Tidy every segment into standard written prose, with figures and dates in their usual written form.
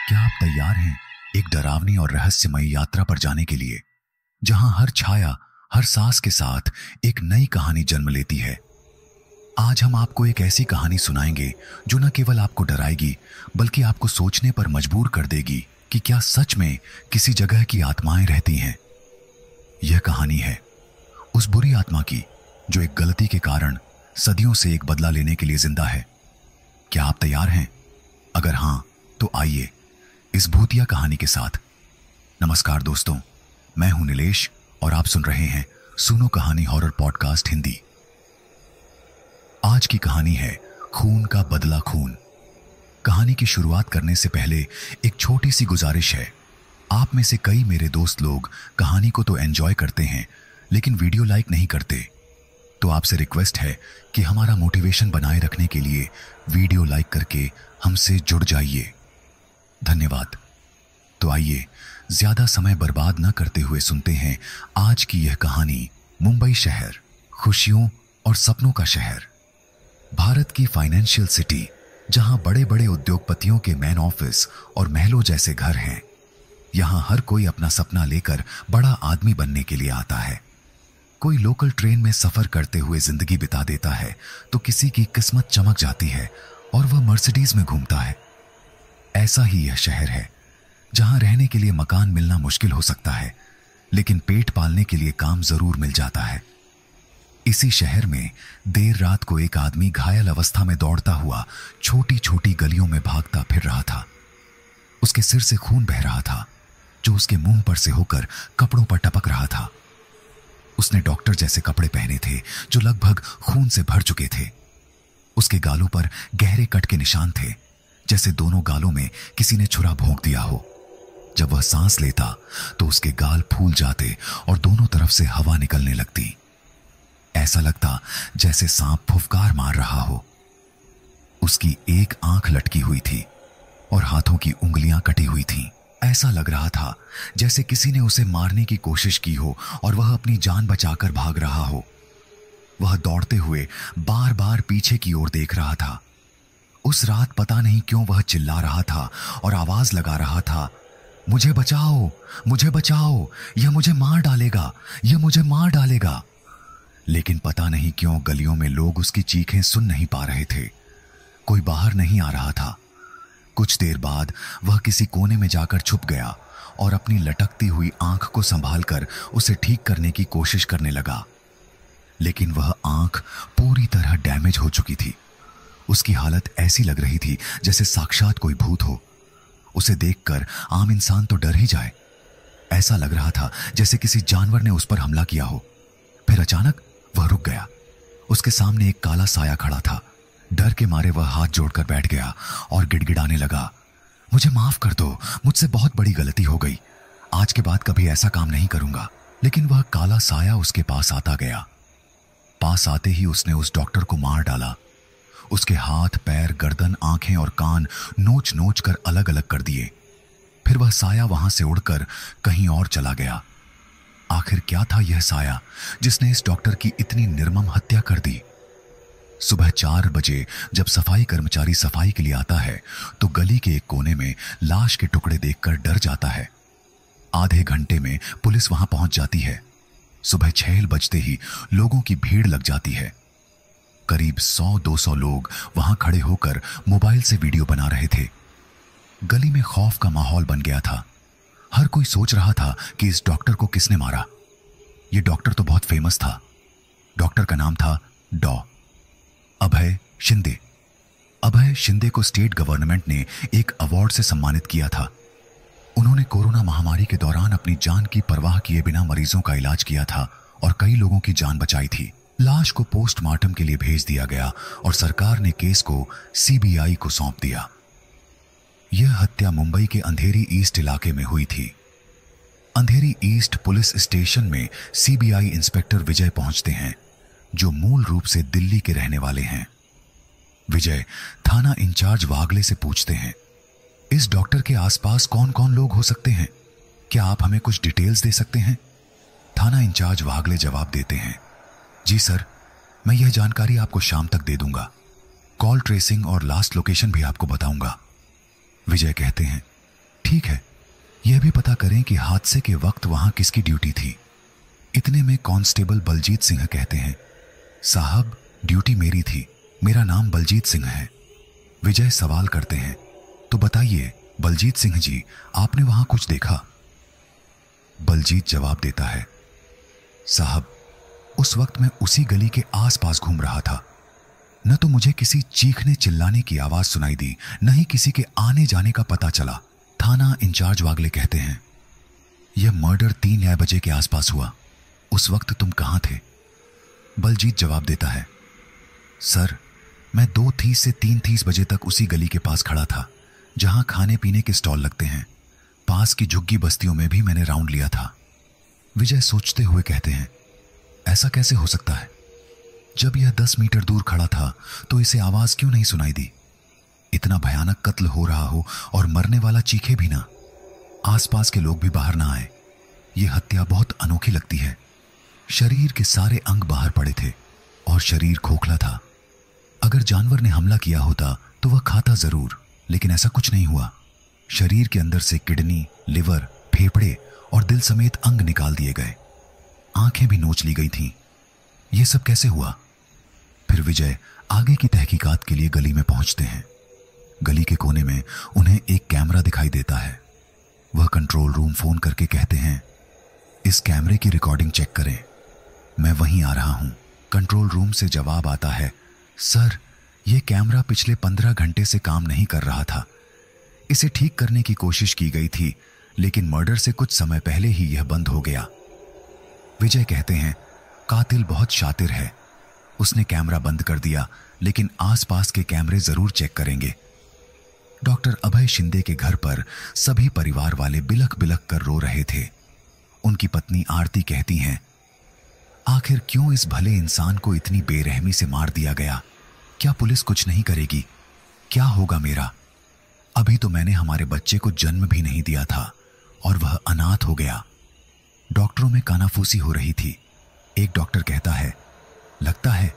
क्या आप तैयार हैं एक डरावनी और रहस्यमयी यात्रा पर जाने के लिए, जहां हर छाया, हर सांस के साथ एक नई कहानी जन्म लेती है। आज हम आपको एक ऐसी कहानी सुनाएंगे जो न केवल आपको डराएगी बल्कि आपको सोचने पर मजबूर कर देगी कि क्या सच में किसी जगह की आत्माएं रहती हैं। यह कहानी है उस बुरी आत्मा की जो एक गलती के कारण सदियों से एक बदला लेने के लिए जिंदा है। क्या आप तैयार हैं? अगर हां तो आइए इस भूतिया कहानी के साथ। नमस्कार दोस्तों, मैं हूं नीलेश और आप सुन रहे हैं सुनो कहानी हॉरर पॉडकास्ट हिंदी। आज की कहानी है खून का बदला खून। कहानी की शुरुआत करने से पहले एक छोटी सी गुजारिश है। आप में से कई मेरे दोस्त लोग कहानी को तो एंजॉय करते हैं लेकिन वीडियो लाइक नहीं करते, तो आपसे रिक्वेस्ट है कि हमारा मोटिवेशन बनाए रखने के लिए वीडियो लाइक करके हमसे जुड़ जाइए। धन्यवाद। तो आइए ज्यादा समय बर्बाद न करते हुए सुनते हैं आज की यह कहानी। मुंबई शहर, खुशियों और सपनों का शहर, भारत की फाइनेंशियल सिटी, जहां बड़े बड़े उद्योगपतियों के मैन ऑफिस और महलों जैसे घर हैं। यहां हर कोई अपना सपना लेकर बड़ा आदमी बनने के लिए आता है। कोई लोकल ट्रेन में सफर करते हुए जिंदगी बिता देता है तो किसी की किस्मत चमक जाती है और वह मर्सिडीज में घूमता है। ऐसा ही यह शहर है जहां रहने के लिए मकान मिलना मुश्किल हो सकता है लेकिन पेट पालने के लिए काम जरूर मिल जाता है। इसी शहर में देर रात को एक आदमी घायल अवस्था में दौड़ता हुआ छोटी छोटी गलियों में भागता फिर रहा था। उसके सिर से खून बह रहा था जो उसके मुंह पर से होकर कपड़ों पर टपक रहा था। उसने डॉक्टर जैसे कपड़े पहने थे जो लगभग खून से भर चुके थे। उसके गालों पर गहरे कट के निशान थे, जैसे दोनों गालों में किसी ने छुरा भोंक दिया हो। जब वह सांस लेता तो उसके गाल फूल जाते और दोनों तरफ से हवा निकलने लगती। ऐसा लगता जैसे सांप फुफकार मार रहा हो। उसकी एक आंख लटकी हुई थी और हाथों की उंगलियां कटी हुई थीं। ऐसा लग रहा था जैसे किसी ने उसे मारने की कोशिश की हो और वह अपनी जान बचाकर भाग रहा हो। वह दौड़ते हुए बार बार पीछे की ओर देख रहा था। उस रात पता नहीं क्यों वह चिल्ला रहा था और आवाज लगा रहा था, मुझे बचाओ, मुझे बचाओ, यह मुझे मार डालेगा, यह मुझे मार डालेगा। लेकिन पता नहीं क्यों गलियों में लोग उसकी चीखें सुन नहीं पा रहे थे। कोई बाहर नहीं आ रहा था। कुछ देर बाद वह किसी कोने में जाकर छुप गया और अपनी लटकती हुई आंख को संभालकर उसे ठीक करने की कोशिश करने लगा। लेकिन वह आंख पूरी तरह डैमेज हो चुकी थी। उसकी हालत ऐसी लग रही थी जैसे साक्षात कोई भूत हो। उसे देखकर आम इंसान तो डर ही जाए। ऐसा लग रहा था जैसे किसी जानवर ने उस पर हमला किया हो। फिर अचानक वह रुक गया। उसके सामने एक काला साया खड़ा था। डर के मारे वह हाथ जोड़कर बैठ गया और गिड़गिड़ाने लगा, मुझे माफ कर दो, मुझसे बहुत बड़ी गलती हो गई। आज के बाद कभी ऐसा काम नहीं करूंगा। लेकिन वह काला साया उसके पास आता गया। पास आते ही उसने उस डॉक्टर को मार डाला। उसके हाथ, पैर, गर्दन, आंखें और कान नोच नोच कर अलग अलग कर दिए। फिर वह साया वहां से उड़कर कहीं और चला गया। आखिर क्या था यह साया जिसने इस डॉक्टर की इतनी निर्मम हत्या कर दी? सुबह 4 बजे जब सफाई कर्मचारी सफाई के लिए आता है तो गली के एक कोने में लाश के टुकड़े देखकर डर जाता है। आधे घंटे में पुलिस वहां पहुंच जाती है। सुबह 6 बजते ही लोगों की भीड़ लग जाती है। करीब 100-200 लोग वहां खड़े होकर मोबाइल से वीडियो बना रहे थे। गली में खौफ का माहौल बन गया था। हर कोई सोच रहा था कि इस डॉक्टर को किसने मारा। यह डॉक्टर तो बहुत फेमस था। डॉक्टर का नाम था अभय शिंदे। अभय शिंदे को स्टेट गवर्नमेंट ने एक अवार्ड से सम्मानित किया था। उन्होंने कोरोना महामारी के दौरान अपनी जान की परवाह किए बिना मरीजों का इलाज किया था और कई लोगों की जान बचाई थी। लाश को पोस्टमार्टम के लिए भेज दिया गया और सरकार ने केस को सीबीआई को सौंप दिया। यह हत्या मुंबई के अंधेरी ईस्ट इलाके में हुई थी। अंधेरी ईस्ट पुलिस स्टेशन में सीबीआई इंस्पेक्टर विजय पहुंचते हैं जो मूल रूप से दिल्ली के रहने वाले हैं। विजय थाना इंचार्ज वागले से पूछते हैं, इस डॉक्टर के आसपास कौन कौन लोग हो सकते हैं? क्या आप हमें कुछ डिटेल्स दे सकते हैं? थाना इंचार्ज वागले जवाब देते हैं, जी सर, मैं यह जानकारी आपको शाम तक दे दूंगा। कॉल ट्रेसिंग और लास्ट लोकेशन भी आपको बताऊंगा। विजय कहते हैं, ठीक है, यह भी पता करें कि हादसे के वक्त वहां किसकी ड्यूटी थी। इतने में कांस्टेबल बलजीत सिंह कहते हैं, साहब ड्यूटी मेरी थी, मेरा नाम बलजीत सिंह है। विजय सवाल करते हैं, तो बताइए बलजीत सिंह जी, आपने वहां कुछ देखा? बलजीत जवाब देता है, साहब उस वक्त मैं उसी गली के आसपास घूम रहा था। न तो मुझे किसी चीखने चिल्लाने की आवाज सुनाई दी, न ही किसी के आने जाने का पता चला। थाना इंचार्ज वागले कहते हैं, यह मर्डर 3 बजे के आसपास हुआ। उस वक्त तुम कहां थे? बलजीत जवाब देता है, सर मैं 2:30 से 3:30 बजे तक उसी गली के पास खड़ा था जहां खाने पीने के स्टॉल लगते हैं। पास की झुग्गी बस्तियों में भी मैंने राउंड लिया था। विजय सोचते हुए कहते हैं, ऐसा कैसे हो सकता है? जब यह 10 मीटर दूर खड़ा था तो इसे आवाज क्यों नहीं सुनाई दी? इतना भयानक कत्ल हो रहा हो और मरने वाला चीखे भी ना, आसपास के लोग भी बाहर ना आए। यह हत्या बहुत अनोखी लगती है। शरीर के सारे अंग बाहर पड़े थे और शरीर खोखला था। अगर जानवर ने हमला किया होता तो वह खाता जरूर, लेकिन ऐसा कुछ नहीं हुआ। शरीर के अंदर से किडनी, लिवर, फेफड़े और दिल समेत अंग निकाल दिए गए। आंखें भी नोच ली गई थीं। यह सब कैसे हुआ? फिर विजय आगे की तहकीकात के लिए गली में पहुंचते हैं। गली के कोने में उन्हें एक कैमरा दिखाई देता है। वह कंट्रोल रूम फोन करके कहते हैं, इस कैमरे की रिकॉर्डिंग चेक करें। मैं वहीं आ रहा हूं। कंट्रोल रूम से जवाब आता है, सर यह कैमरा पिछले 15 घंटे से काम नहीं कर रहा था। इसे ठीक करने की कोशिश की गई थी, लेकिन मर्डर से कुछ समय पहले ही यह बंद हो गया। विजय कहते हैं, कातिल बहुत शातिर है। उसने कैमरा बंद कर दिया, लेकिन आसपास के कैमरे जरूर चेक करेंगे। डॉक्टर अभय शिंदे के घर पर सभी परिवार वाले बिलख बिलख कर रो रहे थे। उनकी पत्नी आरती कहती हैं, आखिर क्यों इस भले इंसान को इतनी बेरहमी से मार दिया गया? क्या पुलिस कुछ नहीं करेगी? क्या होगा मेरा? अभी तो मैंने हमारे बच्चे को जन्म भी नहीं दिया था और वह अनाथ हो गया। डॉक्टरों में कानाफूसी हो रही थी। एक डॉक्टर कहता है, लगता है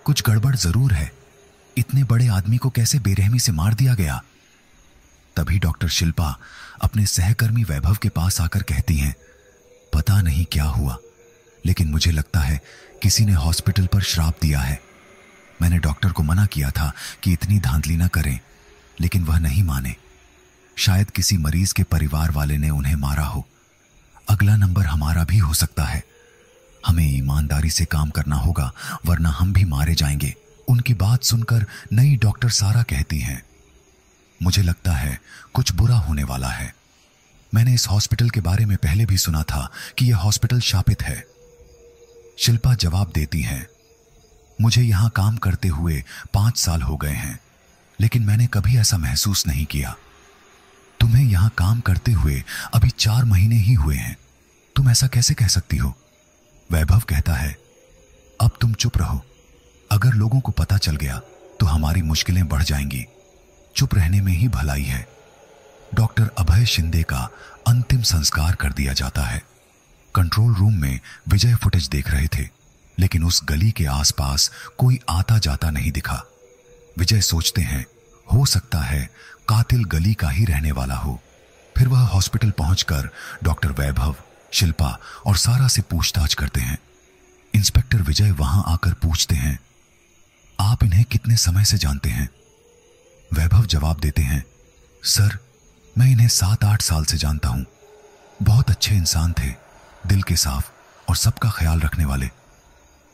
कुछ गड़बड़ जरूर है। इतने बड़े आदमी को कैसे बेरहमी से मार दिया गया? तभी डॉक्टर शिल्पा अपने सहकर्मी वैभव के पास आकर कहती हैं, पता नहीं क्या हुआ, लेकिन मुझे लगता है किसी ने हॉस्पिटल पर श्राप दिया है। मैंने डॉक्टर को मना किया था कि इतनी धांधली न करें, लेकिन वह नहीं माने। शायद किसी मरीज के परिवार वाले ने उन्हें मारा हो। अगला नंबर हमारा भी हो सकता है। हमें ईमानदारी से काम करना होगा, वरना हम भी मारे जाएंगे। उनकी बात सुनकर नई डॉक्टर सारा कहती हैं, मुझे लगता है कुछ बुरा होने वाला है। मैंने इस हॉस्पिटल के बारे में पहले भी सुना था कि यह हॉस्पिटल शापित है। शिल्पा जवाब देती हैं, मुझे यहां काम करते हुए 5 साल हो गए हैं, लेकिन मैंने कभी ऐसा महसूस नहीं किया। तुम्हें यहां काम करते हुए अभी 4 महीने ही हुए हैं, तुम ऐसा कैसे कह सकती हो? वैभव कहता है, अब तुम चुप रहो। अगर लोगों को पता चल गया तो हमारी मुश्किलें बढ़ जाएंगी। चुप रहने में ही भलाई है। डॉक्टर अभय शिंदे का अंतिम संस्कार कर दिया जाता है। कंट्रोल रूम में विजय फुटेज देख रहे थे, लेकिन उस गली के आसपास कोई आता जाता नहीं दिखा। विजय सोचते हैं, हो सकता है कातिल गली का ही रहने वाला हो। फिर वह हॉस्पिटल पहुंचकर डॉक्टर वैभव, शिल्पा और सारा से पूछताछ करते हैं। इंस्पेक्टर विजय वहां आकर पूछते हैं, आप इन्हें कितने समय से जानते हैं? वैभव जवाब देते हैं, सर मैं इन्हें 7-8 साल से जानता हूं। बहुत अच्छे इंसान थे, दिल के साफ और सबका ख्याल रखने वाले।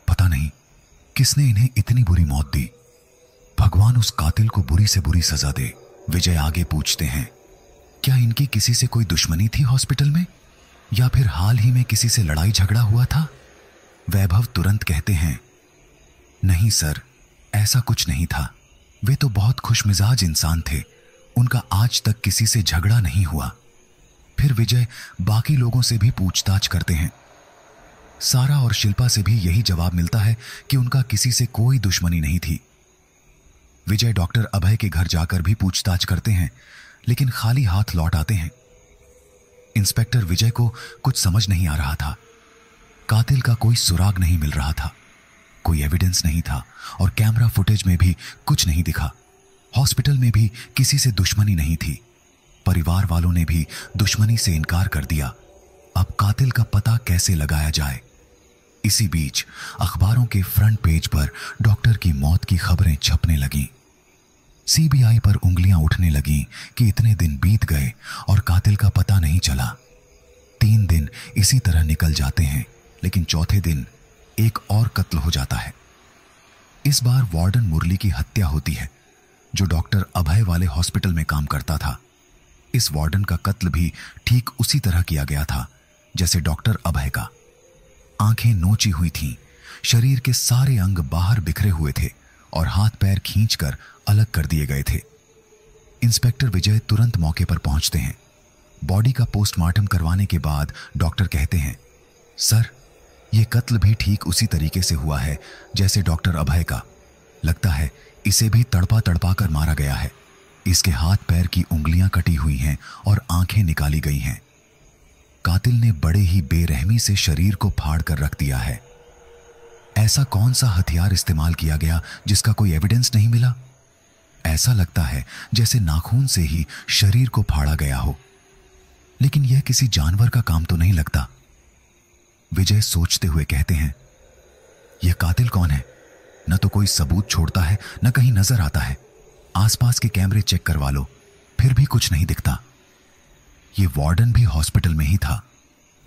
पता नहीं किसने इन्हें इतनी बुरी मौत दी। भगवान उस कातिल को बुरी से बुरी सजा दे। विजय आगे पूछते हैं, क्या इनकी किसी से कोई दुश्मनी थी हॉस्पिटल में, या फिर हाल ही में किसी से लड़ाई झगड़ा हुआ था? वैभव तुरंत कहते हैं, नहीं सर, ऐसा कुछ नहीं था। वे तो बहुत खुशमिजाज इंसान थे, उनका आज तक किसी से झगड़ा नहीं हुआ। फिर विजय बाकी लोगों से भी पूछताछ करते हैं। सारा और शिल्पा से भी यही जवाब मिलता है कि उनका किसी से कोई दुश्मनी नहीं थी। विजय डॉक्टर अभय के घर जाकर भी पूछताछ करते हैं, लेकिन खाली हाथ लौट आते हैं। इंस्पेक्टर विजय को कुछ समझ नहीं आ रहा था। कातिल का कोई सुराग नहीं मिल रहा था, कोई एविडेंस नहीं था और कैमरा फुटेज में भी कुछ नहीं दिखा। हॉस्पिटल में भी किसी से दुश्मनी नहीं थी। परिवार वालों ने भी दुश्मनी से इनकार कर दिया। अब कातिल का पता कैसे लगाया जाए? इसी बीच अखबारों के फ्रंट पेज पर डॉक्टर की मौत की खबरें छपने लगीं। सीबीआई पर उंगलियां उठने लगीं कि इतने दिन बीत गए और कातिल का पता नहीं चला। 3 दिन इसी तरह निकल जाते हैं, लेकिन चौथे दिन एक और कत्ल हो जाता है। इस बार वार्डन मुरली की हत्या होती है, जो डॉक्टर अभय वाले हॉस्पिटल में काम करता था। इस वार्डन का कत्ल भी ठीक उसी तरह किया गया था जैसे डॉक्टर अभय का। आंखें नोची हुई थीं, शरीर के सारे अंग बाहर बिखरे हुए थे और हाथ पैर खींचकर अलग कर दिए गए थे। इंस्पेक्टर विजय तुरंत मौके पर पहुंचते हैं। बॉडी का पोस्टमार्टम करवाने के बाद डॉक्टर कहते हैं, सर, यह कत्ल भी ठीक उसी तरीके से हुआ है जैसे डॉक्टर अभय का। लगता है इसे भी तड़पा तड़पा कर मारा गया है। इसके हाथ पैर की उंगलियां कटी हुई हैं और आंखें निकाली गई हैं। कातिल ने बड़े ही बेरहमी से शरीर को फाड़ कर रख दिया है। ऐसा कौन सा हथियार इस्तेमाल किया गया जिसका कोई एविडेंस नहीं मिला? ऐसा लगता है जैसे नाखून से ही शरीर को फाड़ा गया हो। लेकिन यह किसी जानवर का काम तो नहीं लगता। विजय सोचते हुए कहते हैं, यह कातिल कौन है? न तो कोई सबूत छोड़ता है, न कहीं नजर आता है। आसपास के कैमरे चेक करवा लो, फिर भी कुछ नहीं दिखता। यह वार्डन भी हॉस्पिटल में ही था,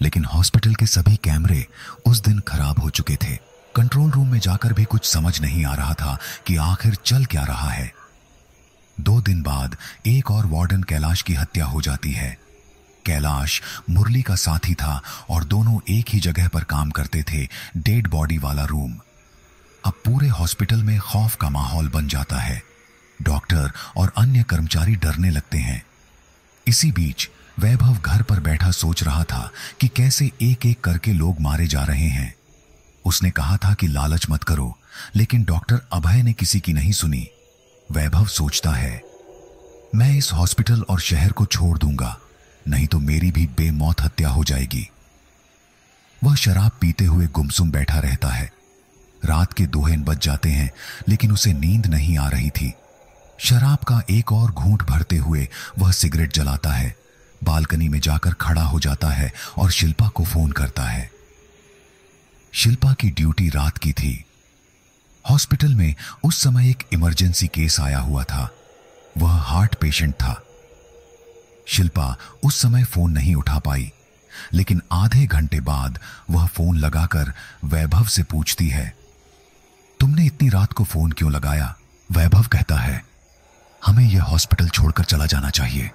लेकिन हॉस्पिटल के सभी कैमरे उस दिन खराब हो चुके थे। कंट्रोल रूम में जाकर भी कुछ समझ नहीं आ रहा था कि आखिर चल क्या रहा है। 2 दिन बाद एक और वार्डन कैलाश की हत्या हो जाती है। कैलाश मुरली का साथी था और दोनों एक ही जगह पर काम करते थे, डेड बॉडी वाला रूम। अब पूरे हॉस्पिटल में खौफ का माहौल बन जाता है। डॉक्टर और अन्य कर्मचारी डरने लगते हैं। इसी बीच वैभव घर पर बैठा सोच रहा था कि कैसे एक एक करके लोग मारे जा रहे हैं। उसने कहा था कि लालच मत करो, लेकिन डॉक्टर अभय ने किसी की नहीं सुनी। वैभव सोचता है, मैं इस हॉस्पिटल और शहर को छोड़ दूंगा, नहीं तो मेरी भी बेमौत हत्या हो जाएगी। वह शराब पीते हुए गुमसुम बैठा रहता है। रात के 2 बज जाते हैं, लेकिन उसे नींद नहीं आ रही थी। शराब का एक और घूंट भरते हुए वह सिगरेट जलाता है। बालकनी में जाकर खड़ा हो जाता है और शिल्पा को फोन करता है। शिल्पा की ड्यूटी रात की थी। हॉस्पिटल में उस समय एक इमरजेंसी केस आया हुआ था। वह हार्ट पेशेंट था। शिल्पा उस समय फोन नहीं उठा पाई, लेकिन आधे घंटे बाद वह फोन लगाकर वैभव से पूछती है, तुमने इतनी रात को फोन क्यों लगाया? वैभव कहता है, हमें यह हॉस्पिटल छोड़कर चला जाना चाहिए,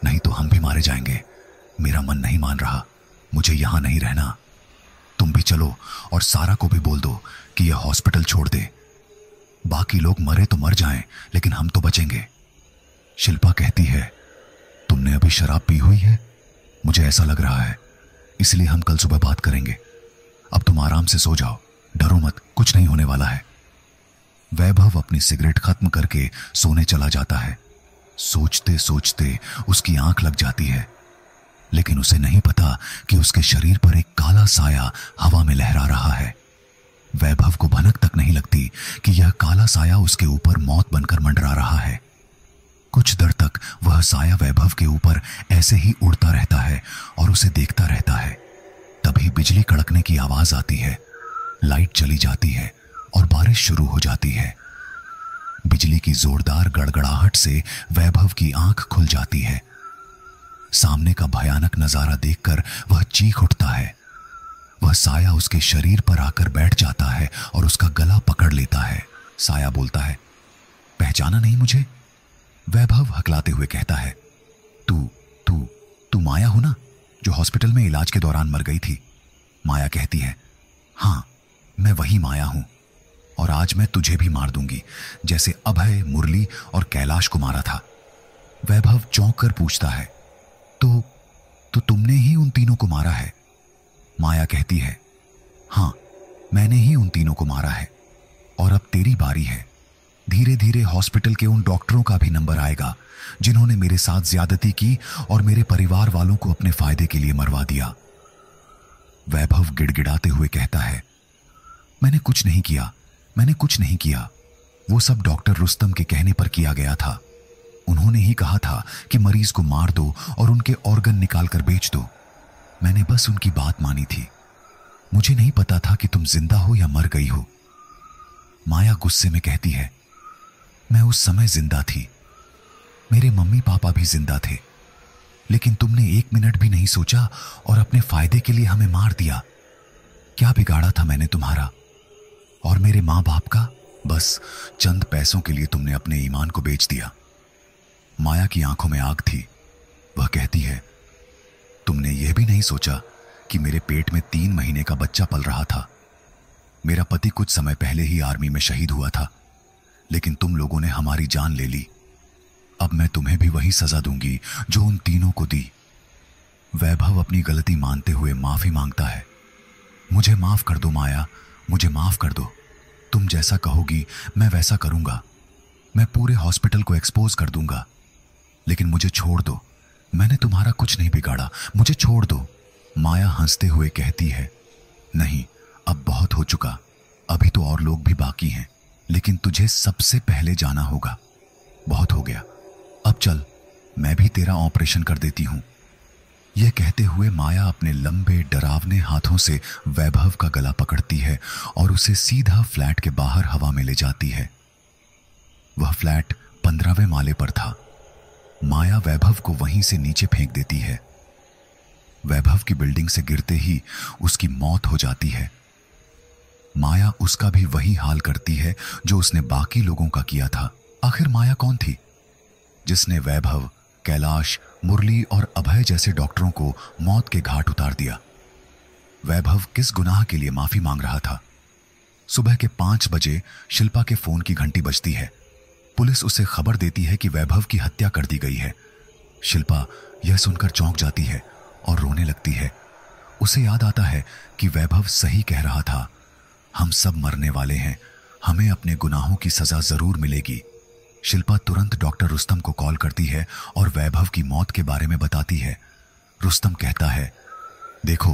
नहीं तो हम भी मारे जाएंगे। मेरा मन नहीं मान रहा, मुझे यहां नहीं रहना। तुम भी चलो और सारा को भी बोल दो कि यह हॉस्पिटल छोड़ दे। बाकी लोग मरे तो मर जाएं, लेकिन हम तो बचेंगे। शिल्पा कहती है, तुमने अभी शराब पी हुई है? मुझे ऐसा लग रहा है, इसलिए हम कल सुबह बात करेंगे। अब तुम आराम से सो जाओ, डरो मत, कुछ नहीं होने वाला है। वैभव अपनी सिगरेट खत्म करके सोने चला जाता है। सोचते सोचते उसकी आंख लग जाती है, लेकिन उसे नहीं पता कि उसके शरीर पर एक काला साया हवा में लहरा रहा है। वैभव को भनक तक नहीं लगती कि यह काला साया उसके ऊपर मौत बनकर मंडरा रहा है। कुछ देर तक वह साया वैभव के ऊपर ऐसे ही उड़ता रहता है और उसे देखता रहता है। तभी बिजली कड़कने की आवाज आती है, लाइट चली जाती है और बारिश शुरू हो जाती है। बिजली की जोरदार गड़गड़ाहट से वैभव की आंख खुल जाती है। सामने का भयानक नजारा देखकर वह चीख उठता है। वह साया उसके शरीर पर आकर बैठ जाता है और उसका गला पकड़ लेता है। साया बोलता है, पहचाना नहीं मुझे? वैभव हकलाते हुए कहता है, तू माया हो ना, जो हॉस्पिटल में इलाज के दौरान मर गई थी? माया कहती है, हाँ, मैं वही माया हूं और आज मैं तुझे भी मार दूंगी, जैसे अभय, मुरली और कैलाश को मारा था। वैभव चौंक कर पूछता है, तो तुमने ही उन तीनों को मारा है? माया कहती है, हाँ, मैंने ही उन तीनों को मारा है और अब तेरी बारी है। धीरे धीरे हॉस्पिटल के उन डॉक्टरों का भी नंबर आएगा जिन्होंने मेरे साथ ज्यादती की और मेरे परिवार वालों को अपने फायदे के लिए मरवा दिया। वैभव गिड़गिड़ाते हुए कहता है, मैंने कुछ नहीं किया। वो सब डॉक्टर रुस्तम के कहने पर किया गया था। उन्होंने ही कहा था कि मरीज को मार दो और उनके ऑर्गन निकाल कर बेच दो। मैंने बस उनकी बात मानी थी। मुझे नहीं पता था कि तुम जिंदा हो या मर गई हो। माया गुस्से में कहती है, मैं उस समय जिंदा थी, मेरे मम्मी पापा भी जिंदा थे, लेकिन तुमने 1 मिनट भी नहीं सोचा और अपने फायदे के लिए हमें मार दिया। क्या बिगाड़ा था मैंने तुम्हारा और मेरे माँ बाप का? बस चंद पैसों के लिए तुमने अपने ईमान को बेच दिया। माया की आंखों में आग थी। वह कहती है, तुमने यह भी नहीं सोचा कि मेरे पेट में 3 महीने का बच्चा पल रहा था। मेरा पति कुछ समय पहले ही आर्मी में शहीद हुआ था, लेकिन तुम लोगों ने हमारी जान ले ली। अब मैं तुम्हें भी वही सजा दूंगी जो उन तीनों को दी। वैभव अपनी गलती मानते हुए माफी मांगता है। मुझे माफ कर दो माया, मुझे माफ कर दो। तुम जैसा कहोगी मैं वैसा करूंगा। मैं पूरे हॉस्पिटल को एक्सपोज कर दूंगा, लेकिन मुझे छोड़ दो। मैंने तुम्हारा कुछ नहीं बिगाड़ा, मुझे छोड़ दो। माया हंसते हुए कहती है, नहीं, अब बहुत हो चुका। अभी तो और लोग भी बाकी हैं, लेकिन तुझे सबसे पहले जाना होगा। बहुत हो गया, अब चल, मैं भी तेरा ऑपरेशन कर देती हूं। यह कहते हुए माया अपने लंबे डरावने हाथों से वैभव का गला पकड़ती है और उसे सीधा फ्लैट के बाहर हवा में ले जाती है। वह फ्लैट 15वें माले पर था। माया वैभव को वहीं से नीचे फेंक देती है। वैभव की बिल्डिंग से गिरते ही उसकी मौत हो जाती है। माया उसका भी वही हाल करती है जो उसने बाकी लोगों का किया था। आखिर माया कौन थी जिसने वैभव, कैलाश, मुरली और अभय जैसे डॉक्टरों को मौत के घाट उतार दिया? वैभव किस गुनाह के लिए माफी मांग रहा था? सुबह के 5 बजे शिल्पा के फोन की घंटी बजती है। पुलिस उसे खबर देती है कि वैभव की हत्या कर दी गई है। शिल्पा यह सुनकर चौंक जाती है और रोने लगती है। उसे याद आता है कि वैभव सही कह रहा था, हम सब मरने वाले हैं, हमें अपने गुनाहों की सजा जरूर मिलेगी। शिल्पा तुरंत डॉक्टर रुस्तम को कॉल करती है और वैभव की मौत के बारे में बताती है। रुस्तम कहता है, देखो,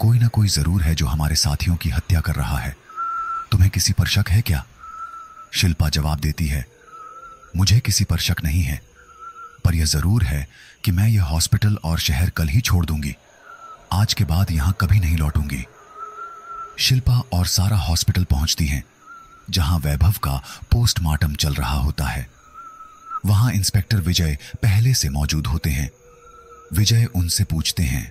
कोई ना कोई जरूर है जो हमारे साथियों की हत्या कर रहा है। तुम्हें किसी पर शक है क्या? शिल्पा जवाब देती है, मुझे किसी पर शक नहीं है, पर यह जरूर है कि मैं यह हॉस्पिटल और शहर कल ही छोड़ दूंगी। आज के बाद यहां कभी नहीं लौटूंगी। शिल्पा और सारा हॉस्पिटल पहुंचती हैं, जहां वैभव का पोस्टमार्टम चल रहा होता है। वहां इंस्पेक्टर विजय पहले से मौजूद होते हैं। विजय उनसे पूछते हैं,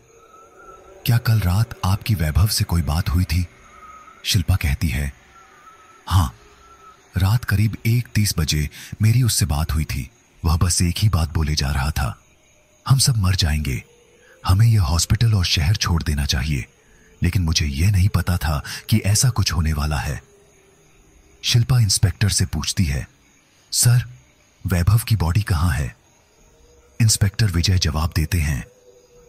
क्या कल रात आपकी वैभव से कोई बात हुई थी? शिल्पा कहती है, हां, रात करीब 1:30 बजे मेरी उससे बात हुई थी। वह बस एक ही बात बोले जा रहा था, हम सब मर जाएंगे, हमें यह हॉस्पिटल और शहर छोड़ देना चाहिए। लेकिन मुझे यह नहीं पता था कि ऐसा कुछ होने वाला है। शिल्पा इंस्पेक्टर से पूछती है, सर, वैभव की बॉडी कहां है? इंस्पेक्टर विजय जवाब देते हैं,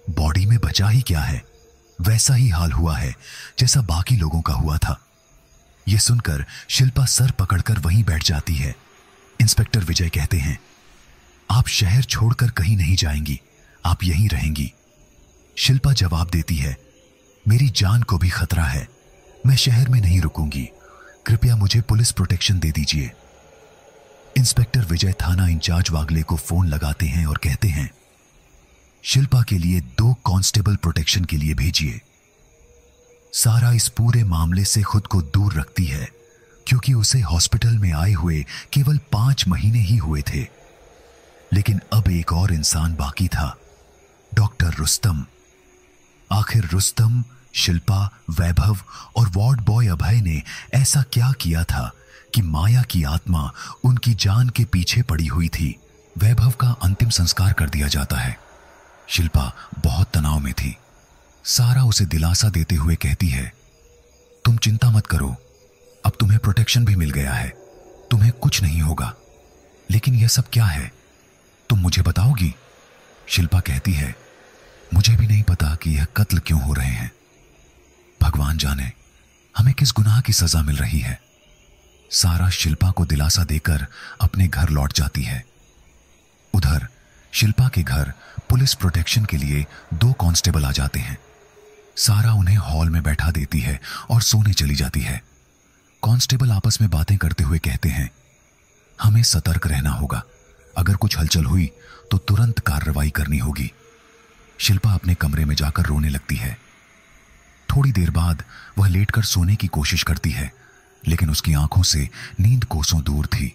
बॉडी में बचा ही क्या है, वैसा ही हाल हुआ है जैसा बाकी लोगों का हुआ था। यह सुनकर शिल्पा सर पकड़कर वहीं बैठ जाती है। इंस्पेक्टर विजय कहते हैं, आप शहर छोड़कर कहीं नहीं जाएंगी, आप यहीं रहेंगी। शिल्पा जवाब देती है, मेरी जान को भी खतरा है, मैं शहर में नहीं रुकूंगी, कृपया मुझे पुलिस प्रोटेक्शन दे दीजिए। इंस्पेक्टर विजय थाना इंचार्ज वागले को फोन लगाते हैं और कहते हैं, शिल्पा के लिए 2 कांस्टेबल प्रोटेक्शन के लिए भेजिए। सारा इस पूरे मामले से खुद को दूर रखती है, क्योंकि उसे हॉस्पिटल में आए हुए केवल 5 महीने ही हुए थे। लेकिन अब एक और इंसान बाकी था, डॉक्टर रुस्तम। आखिर रुस्तम, शिल्पा, वैभव और वार्ड बॉय अभय ने ऐसा क्या किया था कि माया की आत्मा उनकी जान के पीछे पड़ी हुई थी? वैभव का अंतिम संस्कार कर दिया जाता है। शिल्पा बहुत तनाव में थी। सारा उसे दिलासा देते हुए कहती है, तुम चिंता मत करो, अब तुम्हें प्रोटेक्शन भी मिल गया है, तुम्हें कुछ नहीं होगा। लेकिन यह सब क्या है, तुम मुझे बताओगी? शिल्पा कहती है, मुझे भी नहीं पता कि यह कत्ल क्यों हो रहे हैं। भगवान जाने हमें किस गुनाह की सजा मिल रही है। सारा शिल्पा को दिलासा देकर अपने घर लौट जाती है। उधर शिल्पा के घर पुलिस प्रोटेक्शन के लिए 2 कांस्टेबल आ जाते हैं। सारा उन्हें हॉल में बैठा देती है और सोने चली जाती है। कांस्टेबल आपस में बातें करते हुए कहते हैं, हमें सतर्क रहना होगा, अगर कुछ हलचल हुई तो तुरंत कार्रवाई करनी होगी। शिल्पा अपने कमरे में जाकर रोने लगती है। थोड़ी देर बाद वह लेटकर सोने की कोशिश करती है, लेकिन उसकी आंखों से नींद कोसों दूर थी।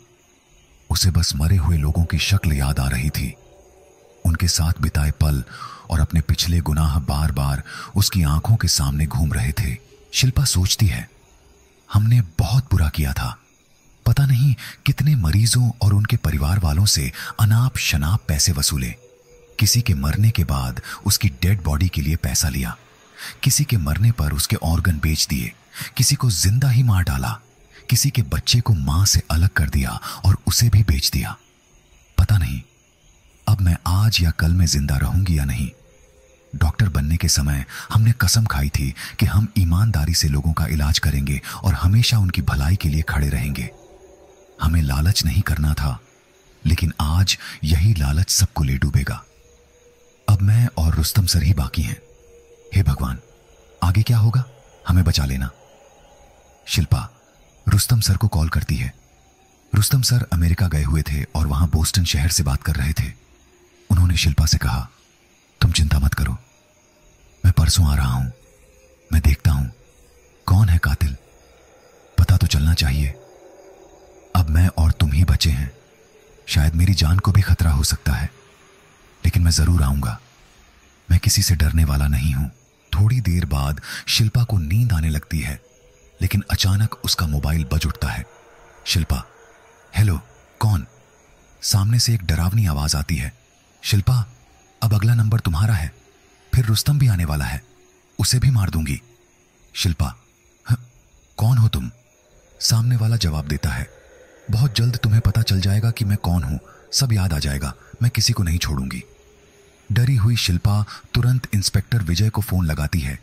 उसे बस मरे हुए लोगों की शक्ल याद आ रही थी। उनके साथ बिताए पल और अपने पिछले गुनाह बार बार उसकी आंखों के सामने घूम रहे थे। शिल्पा सोचती है, हमने बहुत बुरा किया था। पता नहीं कितने मरीजों और उनके परिवार वालों से अनाप शनाप पैसे वसूले। किसी के मरने के बाद उसकी डेड बॉडी के लिए पैसा लिया, किसी के मरने पर उसके ऑर्गन बेच दिए, किसी को जिंदा ही मार डाला, किसी के बच्चे को मां से अलग कर दिया और उसे भी बेच दिया। पता नहीं अब मैं आज या कल में जिंदा रहूंगी या नहीं। डॉक्टर बनने के समय हमने कसम खाई थी कि हम ईमानदारी से लोगों का इलाज करेंगे और हमेशा उनकी भलाई के लिए खड़े रहेंगे। हमें लालच नहीं करना था, लेकिन आज यही लालच सबको ले डूबेगा। अब मैं और रुस्तम सर ही बाकी हैं। हे भगवान, आगे क्या होगा हमें बचा लेना। शिल्पा रुस्तम सर को कॉल करती है। रुस्तम सर अमेरिका गए हुए थे और वहां बोस्टन शहर से बात कर रहे थे। उन्होंने शिल्पा से कहा, तुम चिंता मत करो, मैं परसों आ रहा हूं। मैं देखता हूं कौन है कातिल, पता तो चलना चाहिए। अब मैं और तुम ही बचे हैं। शायद मेरी जान को भी खतरा हो सकता है, लेकिन मैं जरूर आऊंगा। मैं किसी से डरने वाला नहीं हूं। थोड़ी देर बाद शिल्पा को नींद आने लगती है, लेकिन अचानक उसका मोबाइल बज उठता है। शिल्पा, हेलो, कौन? सामने से एक डरावनी आवाज आती है। शिल्पा, अब अगला नंबर तुम्हारा है, फिर रुस्तम भी आने वाला है, उसे भी मार दूंगी। शिल्पा, कौन हो तुम? सामने वाला जवाब देता है, बहुत जल्द तुम्हें पता चल जाएगा कि मैं कौन हूं, सब याद आ जाएगा, मैं किसी को नहीं छोड़ूंगी। डरी हुई शिल्पा तुरंत इंस्पेक्टर विजय को फोन लगाती है,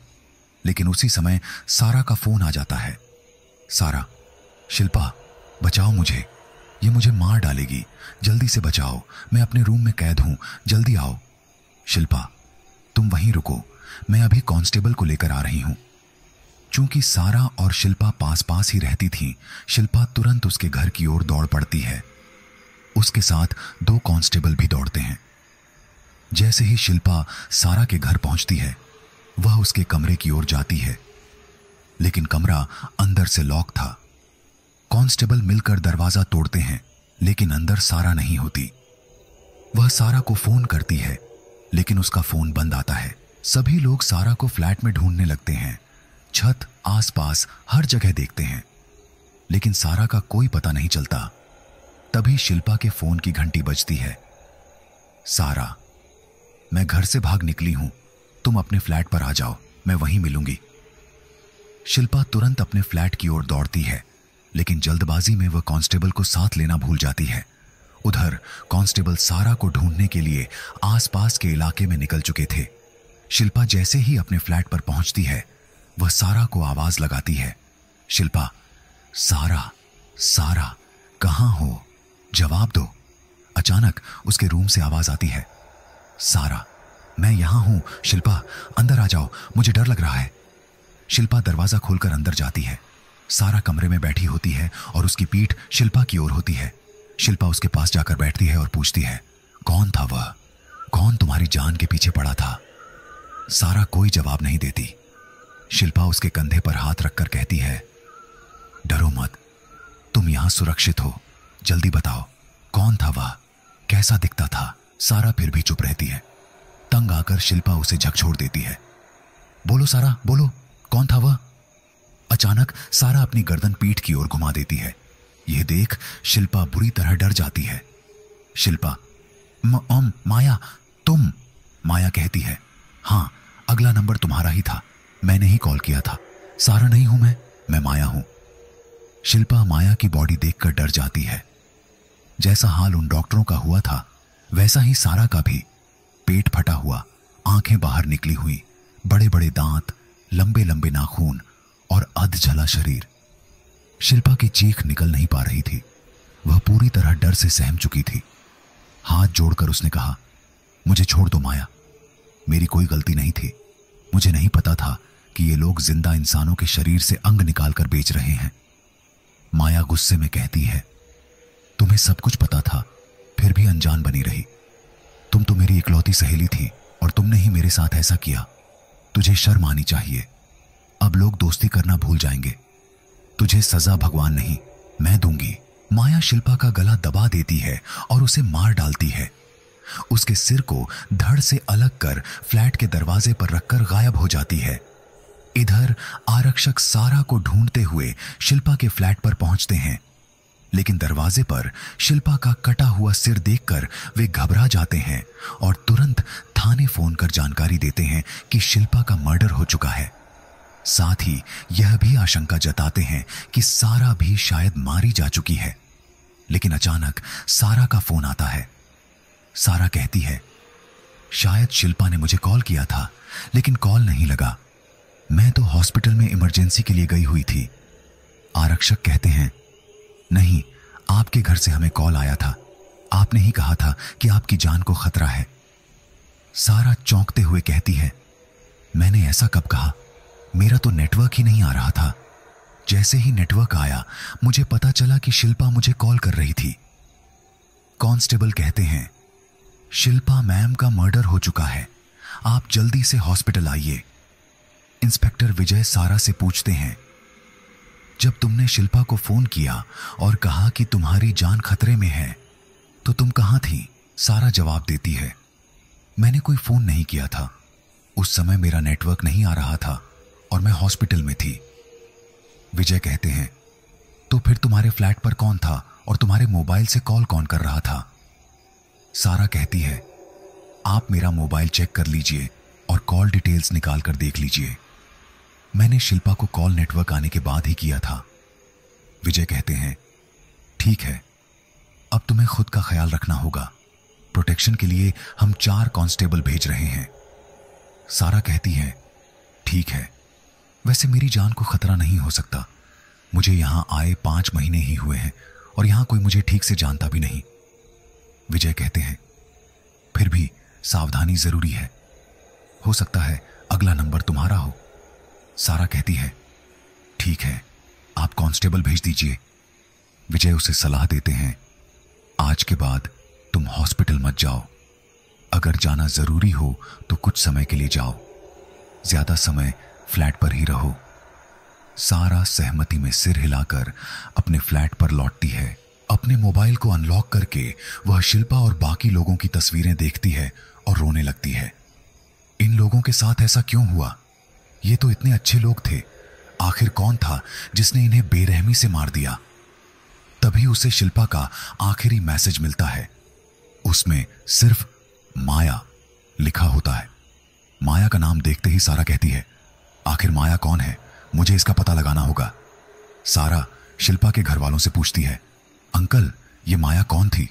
लेकिन उसी समय सारा का फोन आ जाता है। सारा, शिल्पा बचाओ मुझे, ये मुझे मार डालेगी, जल्दी से बचाओ, मैं अपने रूम में कैद हूं, जल्दी आओ। शिल्पा, तुम वहीं रुको, मैं अभी कांस्टेबल को लेकर आ रही हूं। चूंकि सारा और शिल्पा पास पास ही रहती थीं, शिल्पा तुरंत उसके घर की ओर दौड़ पड़ती है। उसके साथ 2 कांस्टेबल भी दौड़ते हैं। जैसे ही शिल्पा सारा के घर पहुंचती है, वह उसके कमरे की ओर जाती है, लेकिन कमरा अंदर से लॉक था। कांस्टेबल मिलकर दरवाजा तोड़ते हैं, लेकिन अंदर सारा नहीं होती। वह सारा को फोन करती है, लेकिन उसका फोन बंद आता है। सभी लोग सारा को फ्लैट में ढूंढने लगते हैं। छत, आसपास हर जगह देखते हैं, लेकिन सारा का कोई पता नहीं चलता। तभी शिल्पा के फोन की घंटी बजती है। सारा, मैं घर से भाग निकली हूं, तुम अपने फ्लैट पर आ जाओ, मैं वहीं मिलूंगी। शिल्पा तुरंत अपने फ्लैट की ओर दौड़ती है, लेकिन जल्दबाजी में वह कांस्टेबल को साथ लेना भूल जाती है। उधर कांस्टेबल सारा को ढूंढने के लिए आसपास के इलाके में निकल चुके थे। शिल्पा जैसे ही अपने फ्लैट पर पहुंचती है, वह सारा को आवाज लगाती है, शिल्पा, सारा, सारा, कहां हो, जवाब दो। अचानक उसके रूम से आवाज आती है, सारा, मैं यहां हूं, शिल्पा अंदर आ जाओ, मुझे डर लग रहा है। शिल्पा दरवाजा खोलकर अंदर जाती है। सारा कमरे में बैठी होती है और उसकी पीठ शिल्पा की ओर होती है। शिल्पा उसके पास जाकर बैठती है और पूछती है, कौन था वह? कौन तुम्हारी जान के पीछे पड़ा था? सारा कोई जवाब नहीं देती। शिल्पा उसके कंधे पर हाथ रखकर कहती है, डरो मत, तुम यहां सुरक्षित हो, जल्दी बताओ कौन था वह, कैसा दिखता था? सारा फिर भी चुप रहती है। तंग आकर शिल्पा उसे झकझोर देती है, बोलो सारा, बोलो, कौन था वह? अचानक सारा अपनी गर्दन पीठ की ओर घुमा देती है। यह देख शिल्पा बुरी तरह डर जाती है। शिल्पा, माया, तुम? माया कहती है, हाँ, अगला नंबर तुम्हारा ही था, मैंने ही कॉल किया था। सारा नहीं हूं मैं माया हूं। शिल्पा माया की बॉडी देखकर डर जाती है। जैसा हाल उन डॉक्टरों का हुआ था, वैसा ही सारा का भी। पेट फटा हुआ, आंखें बाहर निकली हुई, बड़े बड़े दांत, लंबे लंबे नाखून और अध जला शरीर। शिल्पा की चीख निकल नहीं पा रही थी। वह पूरी तरह डर से सहम चुकी थी। हाथ जोड़कर उसने कहा, मुझे छोड़ दो माया, मेरी कोई गलती नहीं थी। मुझे नहीं पता था कि ये लोग जिंदा इंसानों के शरीर से अंग निकालकर बेच रहे हैं। माया गुस्से में कहती है, तुम्हें सब कुछ पता था, फिर भी अनजान बनी रही। तुम तो मेरी इकलौती सहेली थी और तुमने ही मेरे साथ ऐसा किया। तुझे शर्म आनी चाहिए। अब लोग दोस्ती करना भूल जाएंगे। तुझे सजा भगवान नहीं, मैं दूंगी। माया शिल्पा का गला दबा देती है और उसे मार डालती है। उसके सिर को धड़ से अलग कर फ्लैट के दरवाजे पर रखकर गायब हो जाती है। इधर आरक्षक सारा को ढूंढते हुए शिल्पा के फ्लैट पर पहुंचते हैं, लेकिन दरवाजे पर शिल्पा का कटा हुआ सिर देखकर वे घबरा जाते हैं और तुरंत थाने फोन कर जानकारी देते हैं कि शिल्पा का मर्डर हो चुका है। साथ ही यह भी आशंका जताते हैं कि सारा भी शायद मारी जा चुकी है। लेकिन अचानक सारा का फोन आता है। सारा कहती है, शायद शिल्पा ने मुझे कॉल किया था, लेकिन कॉल नहीं लगा। मैं तो हॉस्पिटल में इमरजेंसी के लिए गई हुई थी। आरक्षक कहते हैं, नहीं, आपके घर से हमें कॉल आया था। आपने ही कहा था कि आपकी जान को खतरा है। सारा चौंकते हुए कहती है, मैंने ऐसा कब कहा? मेरा तो नेटवर्क ही नहीं आ रहा था। जैसे ही नेटवर्क आया, मुझे पता चला कि शिल्पा मुझे कॉल कर रही थी। कांस्टेबल कहते हैं, शिल्पा मैम का मर्डर हो चुका है, आप जल्दी से हॉस्पिटल आइए। इंस्पेक्टर विजय सारा से पूछते हैं, जब तुमने शिल्पा को फोन किया और कहा कि तुम्हारी जान खतरे में है, तो तुम कहां थी? सारा जवाब देती है, मैंने कोई फोन नहीं किया था। उस समय मेरा नेटवर्क नहीं आ रहा था और मैं हॉस्पिटल में थी। विजय कहते हैं, तो फिर तुम्हारे फ्लैट पर कौन था और तुम्हारे मोबाइल से कॉल कौन कर रहा था? सारा कहती है, आप मेरा मोबाइल चेक कर लीजिए और कॉल डिटेल्स निकाल कर देख लीजिए। मैंने शिल्पा को कॉल नेटवर्क आने के बाद ही किया था। विजय कहते हैं, ठीक है, अब तुम्हें खुद का ख्याल रखना होगा। प्रोटेक्शन के लिए हम 4 कांस्टेबल भेज रहे हैं। सारा कहती है, ठीक है, वैसे मेरी जान को खतरा नहीं हो सकता। मुझे यहां आए 5 महीने ही हुए हैं और यहां कोई मुझे ठीक से जानता भी नहीं। विजय कहते हैं, फिर भी सावधानी जरूरी है। हो सकता है अगला नंबर तुम्हारा हो। सारा कहती है, ठीक है, आप कांस्टेबल भेज दीजिए। विजय उसे सलाह देते हैं, आज के बाद तुम हॉस्पिटल मत जाओ। अगर जाना जरूरी हो तो कुछ समय के लिए जाओ, ज्यादा समय फ्लैट पर ही रहो। सारा सहमति में सिर हिलाकर अपने फ्लैट पर लौटती है। अपने मोबाइल को अनलॉक करके वह शिल्पा और बाकी लोगों की तस्वीरें देखती है और रोने लगती है। इन लोगों के साथ ऐसा क्यों हुआ? ये तो इतने अच्छे लोग थे। आखिर कौन था जिसने इन्हें बेरहमी से मार दिया? तभी उसे शिल्पा का आखिरी मैसेज मिलता है। उसमें सिर्फ माया लिखा होता है। माया का नाम देखते ही सारा कहती है, आखिर माया कौन है? मुझे इसका पता लगाना होगा। सारा शिल्पा के घर वालों से पूछती है, अंकल, ये माया कौन थी?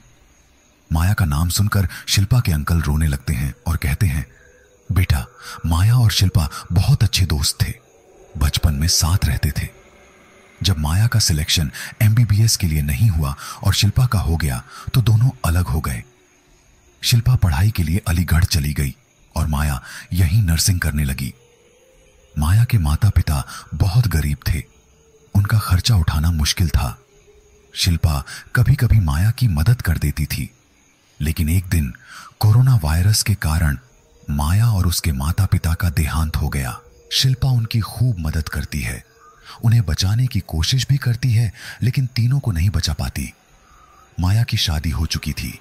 माया का नाम सुनकर शिल्पा के अंकल रोने लगते हैं और कहते हैं, बेटा, माया और शिल्पा बहुत अच्छे दोस्त थे, बचपन में साथ रहते थे। जब माया का सिलेक्शन एमबीबीएस के लिए नहीं हुआ और शिल्पा का हो गया तो दोनों अलग हो गए। शिल्पा पढ़ाई के लिए अलीगढ़ चली गई और माया यहीं नर्सिंग करने लगी। माया के माता पिता बहुत गरीब थे, उनका खर्चा उठाना मुश्किल था। शिल्पा कभी कभी माया की मदद कर देती थी, लेकिन एक दिन कोरोना वायरस के कारण माया और उसके माता पिता का देहांत हो गया। शिल्पा उनकी खूब मदद करती है, उन्हें बचाने की कोशिश भी करती है, लेकिन तीनों को नहीं बचा पाती। माया की शादी हो चुकी थी,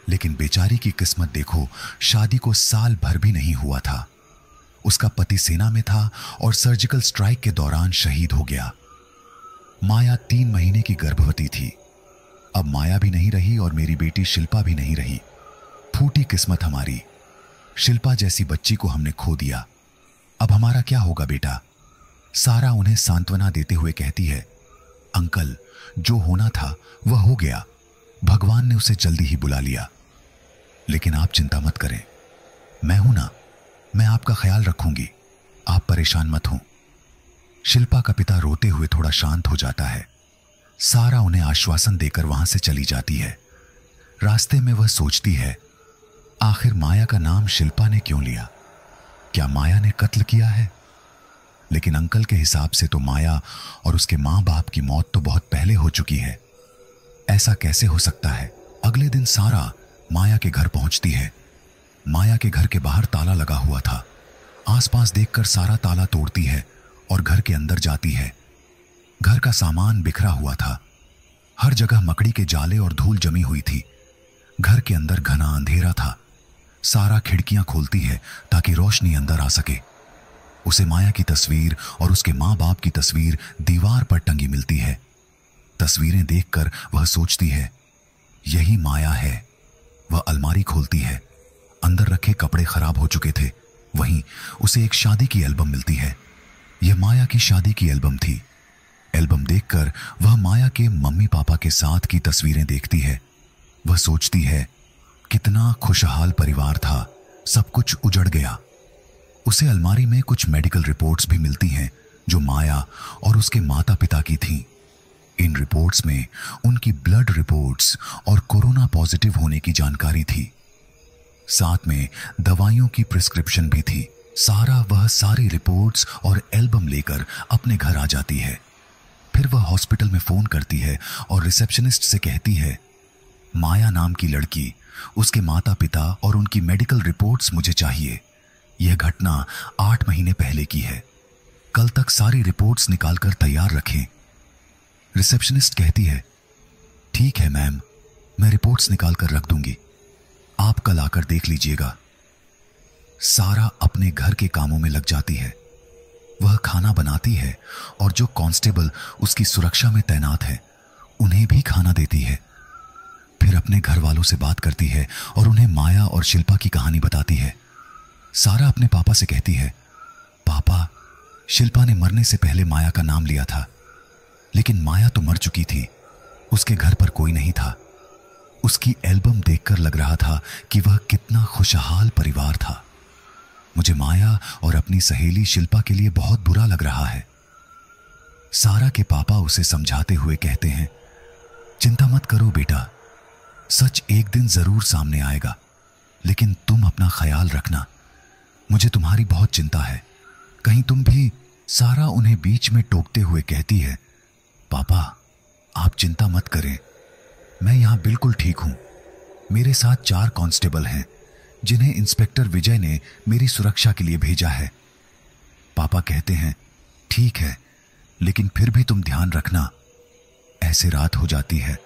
लेकिन बेचारी की किस्मत देखो, शादी को साल भर भी नहीं हुआ था। उसका पति सेना में था और सर्जिकल स्ट्राइक के दौरान शहीद हो गया। माया 3 महीने की गर्भवती थी। अब माया भी नहीं रही और मेरी बेटी शिल्पा भी नहीं रही। फूटी किस्मत हमारी। शिल्पा जैसी बच्ची को हमने खो दिया। अब हमारा क्या होगा बेटा? सारा उन्हें सांत्वना देते हुए कहती है, अंकल, जो होना था वह हो गया। भगवान ने उसे जल्दी ही बुला लिया। लेकिन आप चिंता मत करें, मैं हूं ना, मैं आपका ख्याल रखूंगी, आप परेशान मत हों। शिल्पा का पिता रोते हुए थोड़ा शांत हो जाता है। सारा उन्हें आश्वासन देकर वहां से चली जाती है। रास्ते में वह सोचती है, आखिर माया का नाम शिल्पा ने क्यों लिया? क्या माया ने कत्ल किया है? लेकिन अंकल के हिसाब से तो माया और उसके मां बाप की मौत तो बहुत पहले हो चुकी है। ऐसा कैसे हो सकता है? अगले दिन सारा माया के घर पहुंचती है। माया के घर के बाहर ताला लगा हुआ था। आसपास देखकर सारा ताला तोड़ती है और घर के अंदर जाती है। घर का सामान बिखरा हुआ था। हर जगह मकड़ी के जाले और धूल जमी हुई थी। घर के अंदर घना अंधेरा था। सारा खिड़कियां खोलती है ताकि रोशनी अंदर आ सके। उसे माया की तस्वीर और उसके माँ बाप की तस्वीर दीवार पर टंगी मिलती है। तस्वीरें देखकर वह सोचती है, यही माया है। वह अलमारी खोलती है। अंदर रखे कपड़े खराब हो चुके थे। वहीं उसे एक शादी की एल्बम मिलती है। यह माया की शादी की एल्बम थी। एल्बम देखकर वह माया के मम्मी पापा के साथ की तस्वीरें देखती है। वह सोचती है, कितना खुशहाल परिवार था, सब कुछ उजड़ गया। उसे अलमारी में कुछ मेडिकल रिपोर्ट्स भी मिलती हैं जो माया और उसके माता पिता की थीं। इन रिपोर्ट्स में उनकी ब्लड रिपोर्ट्स और कोरोना पॉजिटिव होने की जानकारी थी। साथ में दवाइयों की प्रिस्क्रिप्शन भी थी। सारा वह सारी रिपोर्ट्स और एल्बम लेकर अपने घर आ जाती है। फिर वह हॉस्पिटल में फोन करती है और रिसेप्शनिस्ट से कहती है, माया नाम की लड़की, उसके माता पिता और उनकी मेडिकल रिपोर्ट्स मुझे चाहिए। यह घटना 8 महीने पहले की है। कल तक सारी रिपोर्ट्स निकालकर तैयार रखें। रिसेप्शनिस्ट कहती है, ठीक है मैम, मैं रिपोर्ट्स निकालकर रख दूंगी, आप कल आकर देख लीजिएगा। सारा अपने घर के कामों में लग जाती है। वह खाना बनाती है और जो कांस्टेबल उसकी सुरक्षा में तैनात है उन्हें भी खाना देती है। फिर अपने घर वालों से बात करती है और उन्हें माया और शिल्पा की कहानी बताती है। सारा अपने पापा से कहती है, पापा, शिल्पा ने मरने से पहले माया का नाम लिया था, लेकिन माया तो मर चुकी थी। उसके घर पर कोई नहीं था। उसकी एल्बम देखकर लग रहा था कि वह कितना खुशहाल परिवार था। मुझे माया और अपनी सहेली शिल्पा के लिए बहुत बुरा लग रहा है। सारा के पापा उसे समझाते हुए कहते हैं, चिंता मत करो बेटा, सच एक दिन जरूर सामने आएगा, लेकिन तुम अपना ख्याल रखना। मुझे तुम्हारी बहुत चिंता है, कहीं तुम भी। सारा उन्हें बीच में टोकते हुए कहती है, पापा आप चिंता मत करें, मैं यहां बिल्कुल ठीक हूं। मेरे साथ 4 कांस्टेबल हैं जिन्हें इंस्पेक्टर विजय ने मेरी सुरक्षा के लिए भेजा है। पापा कहते हैं, ठीक है, लेकिन फिर भी तुम ध्यान रखना। ऐसे रात हो जाती है।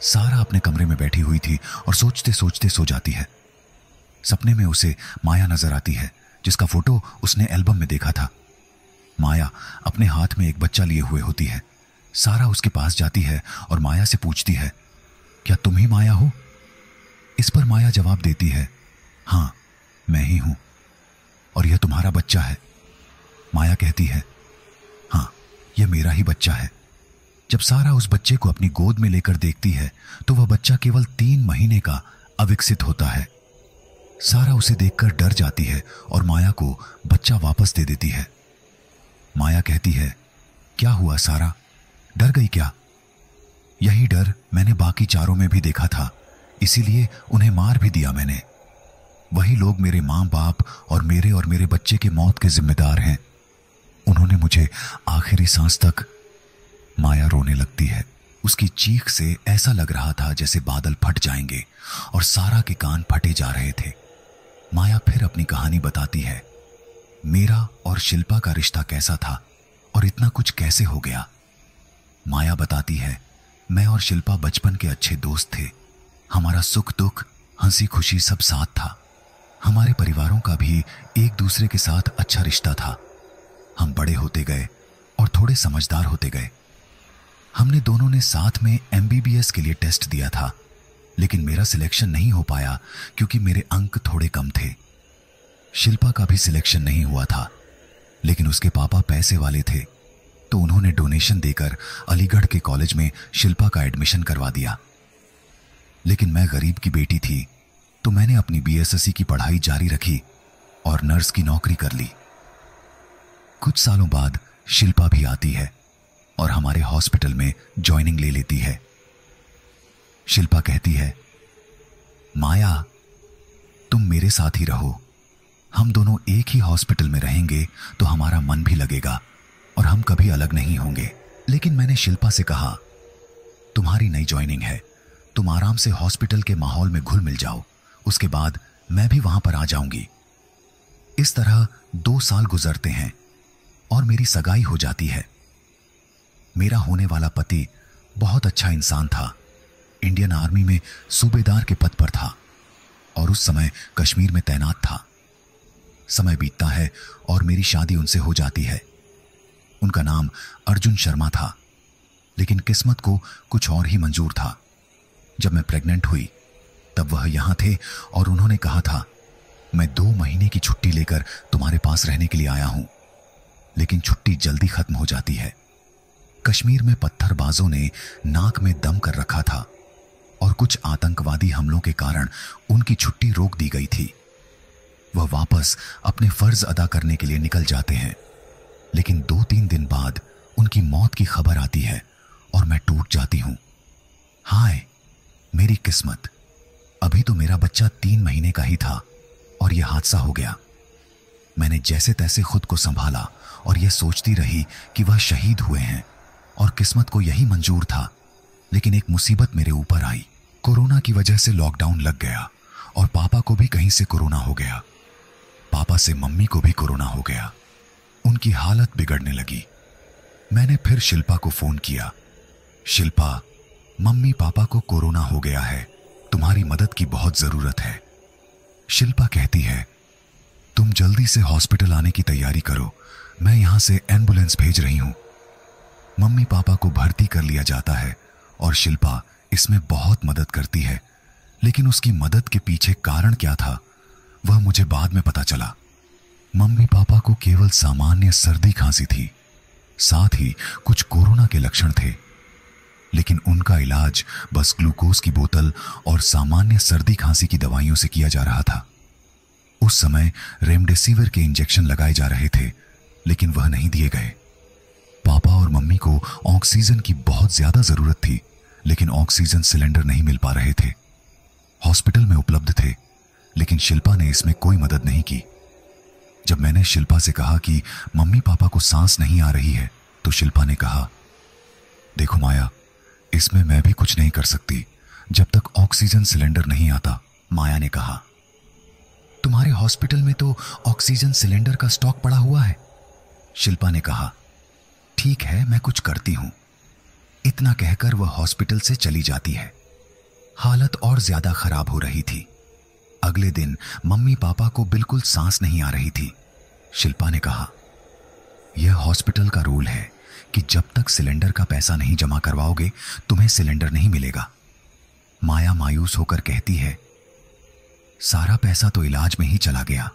सारा अपने कमरे में बैठी हुई थी और सोचते सोचते सो जाती है। सपने में उसे माया नजर आती है जिसका फोटो उसने एल्बम में देखा था। माया अपने हाथ में एक बच्चा लिए हुए होती है। सारा उसके पास जाती है और माया से पूछती है, क्या तुम ही माया हो? इस पर माया जवाब देती है, हाँ मैं ही हूं, और यह तुम्हारा बच्चा है। माया कहती है, हाँ यह मेरा ही बच्चा है। जब सारा उस बच्चे को अपनी गोद में लेकर देखती है तो वह बच्चा केवल 3 महीने का अविकसित होता है। सारा उसे देखकर डर जाती है और माया को बच्चा वापस दे देती है। माया कहती है, क्या हुआ सारा, डर गई क्या? यही डर मैंने बाकी 4 में भी देखा था, इसीलिए उन्हें मार भी दिया मैंने। वही लोग मेरे माँ बाप और मेरे बच्चे के मौत के जिम्मेदार हैं। उन्होंने मुझे आखिरी सांस तक। माया रोने लगती है। उसकी चीख से ऐसा लग रहा था जैसे बादल फट जाएंगे और सारा के कान फटे जा रहे थे। माया फिर अपनी कहानी बताती है। मेरा और शिल्पा का रिश्ता कैसा था और इतना कुछ कैसे हो गया। माया बताती है, मैं और शिल्पा बचपन के अच्छे दोस्त थे। हमारा सुख दुख, हंसी खुशी सब साथ था। हमारे परिवारों का भी एक दूसरे के साथ अच्छा रिश्ता था। हम बड़े होते गए और थोड़े समझदार होते गए। हमने दोनों ने साथ में MBBS के लिए टेस्ट दिया था, लेकिन मेरा सिलेक्शन नहीं हो पाया क्योंकि मेरे अंक थोड़े कम थे। शिल्पा का भी सिलेक्शन नहीं हुआ था, लेकिन उसके पापा पैसे वाले थे, तो उन्होंने डोनेशन देकर अलीगढ़ के कॉलेज में शिल्पा का एडमिशन करवा दिया। लेकिन मैं गरीब की बेटी थी, तो मैंने अपनी BSSC की पढ़ाई जारी रखी और नर्स की नौकरी कर ली। कुछ सालों बाद शिल्पा भी आती है और हमारे हॉस्पिटल में ज्वाइनिंग ले लेती है। शिल्पा कहती है, माया तुम मेरे साथ ही रहो, हम दोनों एक ही हॉस्पिटल में रहेंगे तो हमारा मन भी लगेगा और हम कभी अलग नहीं होंगे। लेकिन मैंने शिल्पा से कहा, तुम्हारी नई ज्वाइनिंग है, तुम आराम से हॉस्पिटल के माहौल में घुल मिल जाओ, उसके बाद मैं भी वहां पर आ जाऊंगी। इस तरह 2 साल गुजरते हैं और मेरी सगाई हो जाती है। मेरा होने वाला पति बहुत अच्छा इंसान था। इंडियन आर्मी में सूबेदार के पद पर था और उस समय कश्मीर में तैनात था। समय बीतता है और मेरी शादी उनसे हो जाती है। उनका नाम अर्जुन शर्मा था, लेकिन किस्मत को कुछ और ही मंजूर था। जब मैं प्रेग्नेंट हुई तब वह यहां थे और उन्होंने कहा था, मैं 2 महीने की छुट्टी लेकर तुम्हारे पास रहने के लिए आया हूं। लेकिन छुट्टी जल्दी खत्म हो जाती है। कश्मीर में पत्थरबाजों ने नाक में दम कर रखा था और कुछ आतंकवादी हमलों के कारण उनकी छुट्टी रोक दी गई थी। वह वापस अपने फर्ज अदा करने के लिए निकल जाते हैं, लेकिन 2-3 दिन बाद उनकी मौत की खबर आती है और मैं टूट जाती हूं। हाय मेरी किस्मत, अभी तो मेरा बच्चा 3 महीने का ही था और यह हादसा हो गया। मैंने जैसे तैसे खुद को संभाला और यह सोचती रही कि वह शहीद हुए हैं और किस्मत को यही मंजूर था। लेकिन एक मुसीबत मेरे ऊपर आई। कोरोना की वजह से लॉकडाउन लग गया और पापा को भी कहीं से कोरोना हो गया। पापा से मम्मी को भी कोरोना हो गया। उनकी हालत बिगड़ने लगी। मैंने फिर शिल्पा को फोन किया। शिल्पा, मम्मी पापा को कोरोना हो गया है, तुम्हारी मदद की बहुत जरूरत है। शिल्पा कहती है, तुम जल्दी से हॉस्पिटल आने की तैयारी करो, मैं यहां से एम्बुलेंस भेज रही हूं। मम्मी पापा को भर्ती कर लिया जाता है और शिल्पा इसमें बहुत मदद करती है। लेकिन उसकी मदद के पीछे कारण क्या था वह मुझे बाद में पता चला। मम्मी पापा को केवल सामान्य सर्दी खांसी थी, साथ ही कुछ कोरोना के लक्षण थे। लेकिन उनका इलाज बस ग्लूकोज की बोतल और सामान्य सर्दी खांसी की दवाइयों से किया जा रहा था। उस समय रेमडेसिविर के इंजेक्शन लगाए जा रहे थे, लेकिन वह नहीं दिए गए। पापा और मम्मी को ऑक्सीजन की बहुत ज्यादा जरूरत थी, लेकिन ऑक्सीजन सिलेंडर नहीं मिल पा रहे थे। हॉस्पिटल में उपलब्ध थे, लेकिन शिल्पा ने इसमें कोई मदद नहीं की। जब मैंने शिल्पा से कहा कि मम्मी पापा को सांस नहीं आ रही है, तो शिल्पा ने कहा, देखो माया, इसमें मैं भी कुछ नहीं कर सकती जब तक ऑक्सीजन सिलेंडर नहीं आता। माया ने कहा, तुम्हारे हॉस्पिटल में तो ऑक्सीजन सिलेंडर का स्टॉक पड़ा हुआ है। शिल्पा ने कहा, ठीक है, मैं कुछ करती हूं। इतना कहकर वह हॉस्पिटल से चली जाती है। हालत और ज्यादा खराब हो रही थी। अगले दिन मम्मी पापा को बिल्कुल सांस नहीं आ रही थी। शिल्पा ने कहा, यह हॉस्पिटल का रूल है कि जब तक सिलेंडर का पैसा नहीं जमा करवाओगे तुम्हें सिलेंडर नहीं मिलेगा। माया मायूस होकर कहती है, सारा पैसा तो इलाज में ही चला गया,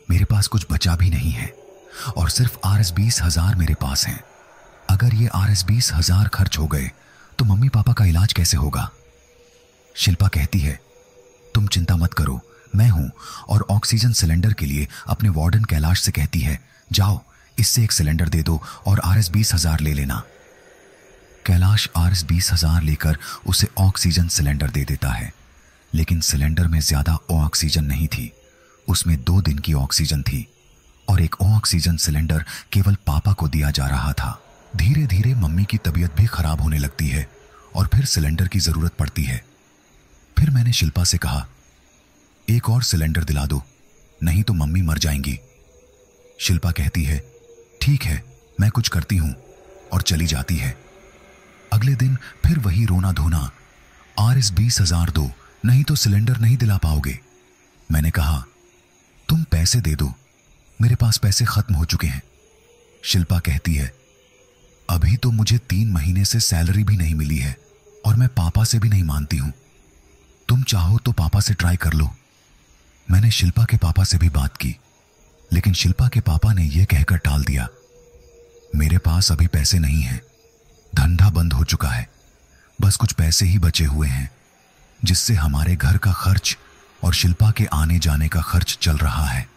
मेरे पास कुछ बचा भी नहीं है और सिर्फ Rs 20,000 मेरे पास हैं। अगर ये Rs 20,000 खर्च हो गए तो मम्मी पापा का इलाज कैसे होगा। शिल्पा कहती है, तुम चिंता मत करो, मैं हूं। और ऑक्सीजन सिलेंडर के लिए अपने वार्डन कैलाश से कहती है, जाओ इससे एक सिलेंडर दे दो और Rs 20,000 ले लेना। कैलाश Rs 20,000 लेकर उसे ऑक्सीजन सिलेंडर दे देता है, लेकिन सिलेंडर में ज्यादा ऑक्सीजन नहीं थी। उसमें 2 दिन की ऑक्सीजन थी और एक ऑक्सीजन सिलेंडर केवल पापा को दिया जा रहा था। धीरे धीरे मम्मी की तबीयत भी खराब होने लगती है और फिर सिलेंडर की जरूरत पड़ती है। फिर मैंने शिल्पा से कहा, एक और सिलेंडर दिला दो, नहीं तो मम्मी मर जाएंगी। शिल्पा कहती है, ठीक है, मैं कुछ करती हूं, और चली जाती है। अगले दिन फिर वही रोना धोना, Rs 20,000 दो, नहीं तो सिलेंडर नहीं दिला पाओगे। मैंने कहा, तुम पैसे दे दो, मेरे पास पैसे खत्म हो चुके हैं। शिल्पा कहती है, अभी तो मुझे 3 महीने से सैलरी भी नहीं मिली है और मैं पापा से भी नहीं मानती हूं। तुम चाहो तो पापा से ट्राई कर लो। मैंने शिल्पा के पापा से भी बात की, लेकिन शिल्पा के पापा ने यह कहकर टाल दिया, मेरे पास अभी पैसे नहीं हैं, धंधा बंद हो चुका है, बस कुछ पैसे ही बचे हुए हैं जिससे हमारे घर का खर्च और शिल्पा के आने जाने का खर्च चल रहा है।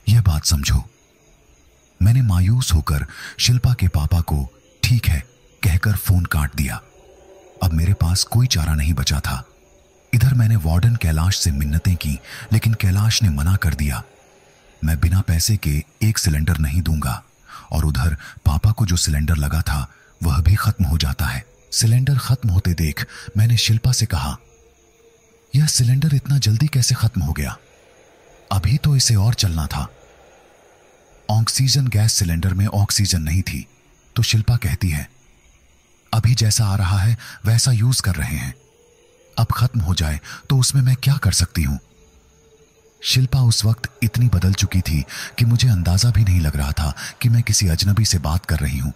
यह बात समझो। मैंने मायूस होकर शिल्पा के पापा को ठीक है कहकर फोन काट दिया। अब मेरे पास कोई चारा नहीं बचा था। इधर मैंने वार्डन कैलाश से मिन्नतें की, लेकिन कैलाश ने मना कर दिया, मैं बिना पैसे के एक सिलेंडर नहीं दूंगा। और उधर पापा को जो सिलेंडर लगा था वह भी खत्म हो जाता है। सिलेंडर खत्म होते देख मैंने शिल्पा से कहा, यह सिलेंडर इतना जल्दी कैसे खत्म हो गया? अभी तो इसे और चलना था। ऑक्सीजन गैस सिलेंडर में ऑक्सीजन नहीं थी, तो शिल्पा कहती है, अभी जैसा आ रहा है वैसा यूज कर रहे हैं, अब खत्म हो जाए तो उसमें मैं क्या कर सकती हूं? शिल्पा उस वक्त इतनी बदल चुकी थी कि मुझे अंदाजा भी नहीं लग रहा था कि मैं किसी अजनबी से बात कर रही हूं।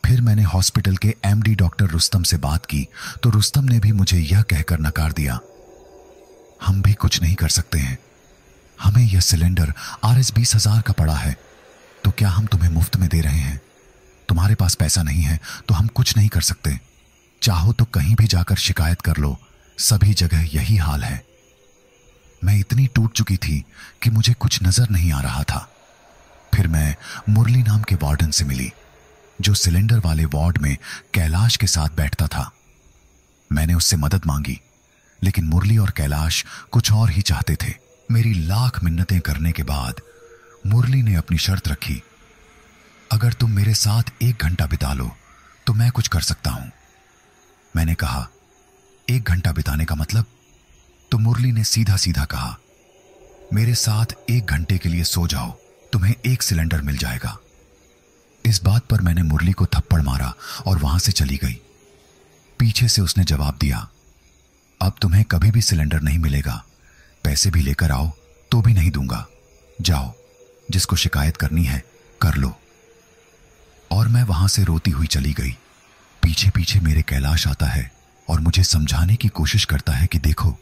फिर मैंने हॉस्पिटल के एमडी डॉक्टर रुस्तम से बात की तो रुस्तम ने भी मुझे यह कहकर नकार दिया, हम भी कुछ नहीं कर सकते हैं, हमें यह सिलेंडर RS 20,000 का पड़ा है, तो क्या हम तुम्हें मुफ्त में दे रहे हैं? तुम्हारे पास पैसा नहीं है तो हम कुछ नहीं कर सकते, चाहो तो कहीं भी जाकर शिकायत कर लो, सभी जगह यही हाल है। मैं इतनी टूट चुकी थी कि मुझे कुछ नजर नहीं आ रहा था। फिर मैं मुरली नाम के वार्डन से मिली, जो सिलेंडर वाले वार्ड में कैलाश के साथ बैठता था। मैंने उससे मदद मांगी, लेकिन मुरली और कैलाश कुछ और ही चाहते थे। मेरी लाख मिन्नतें करने के बाद मुरली ने अपनी शर्त रखी, अगर तुम मेरे साथ 1 घंटा बिता लो तो मैं कुछ कर सकता हूं। मैंने कहा, 1 घंटा बिताने का मतलब? तो मुरली ने सीधा सीधा कहा, मेरे साथ 1 घंटे के लिए सो जाओ, तुम्हें 1 सिलेंडर मिल जाएगा। इस बात पर मैंने मुरली को थप्पड़ मारा और वहां से चली गई। पीछे से उसने जवाब दिया, अब तुम्हें कभी भी सिलेंडर नहीं मिलेगा, पैसे भी लेकर आओ तो भी नहीं दूंगा, जाओ, जिसको शिकायत करनी है कर लो। और मैं वहां से रोती हुई चली गई। पीछे पीछे मेरे कैलाश आता है और मुझे समझाने की कोशिश करता है कि देखो,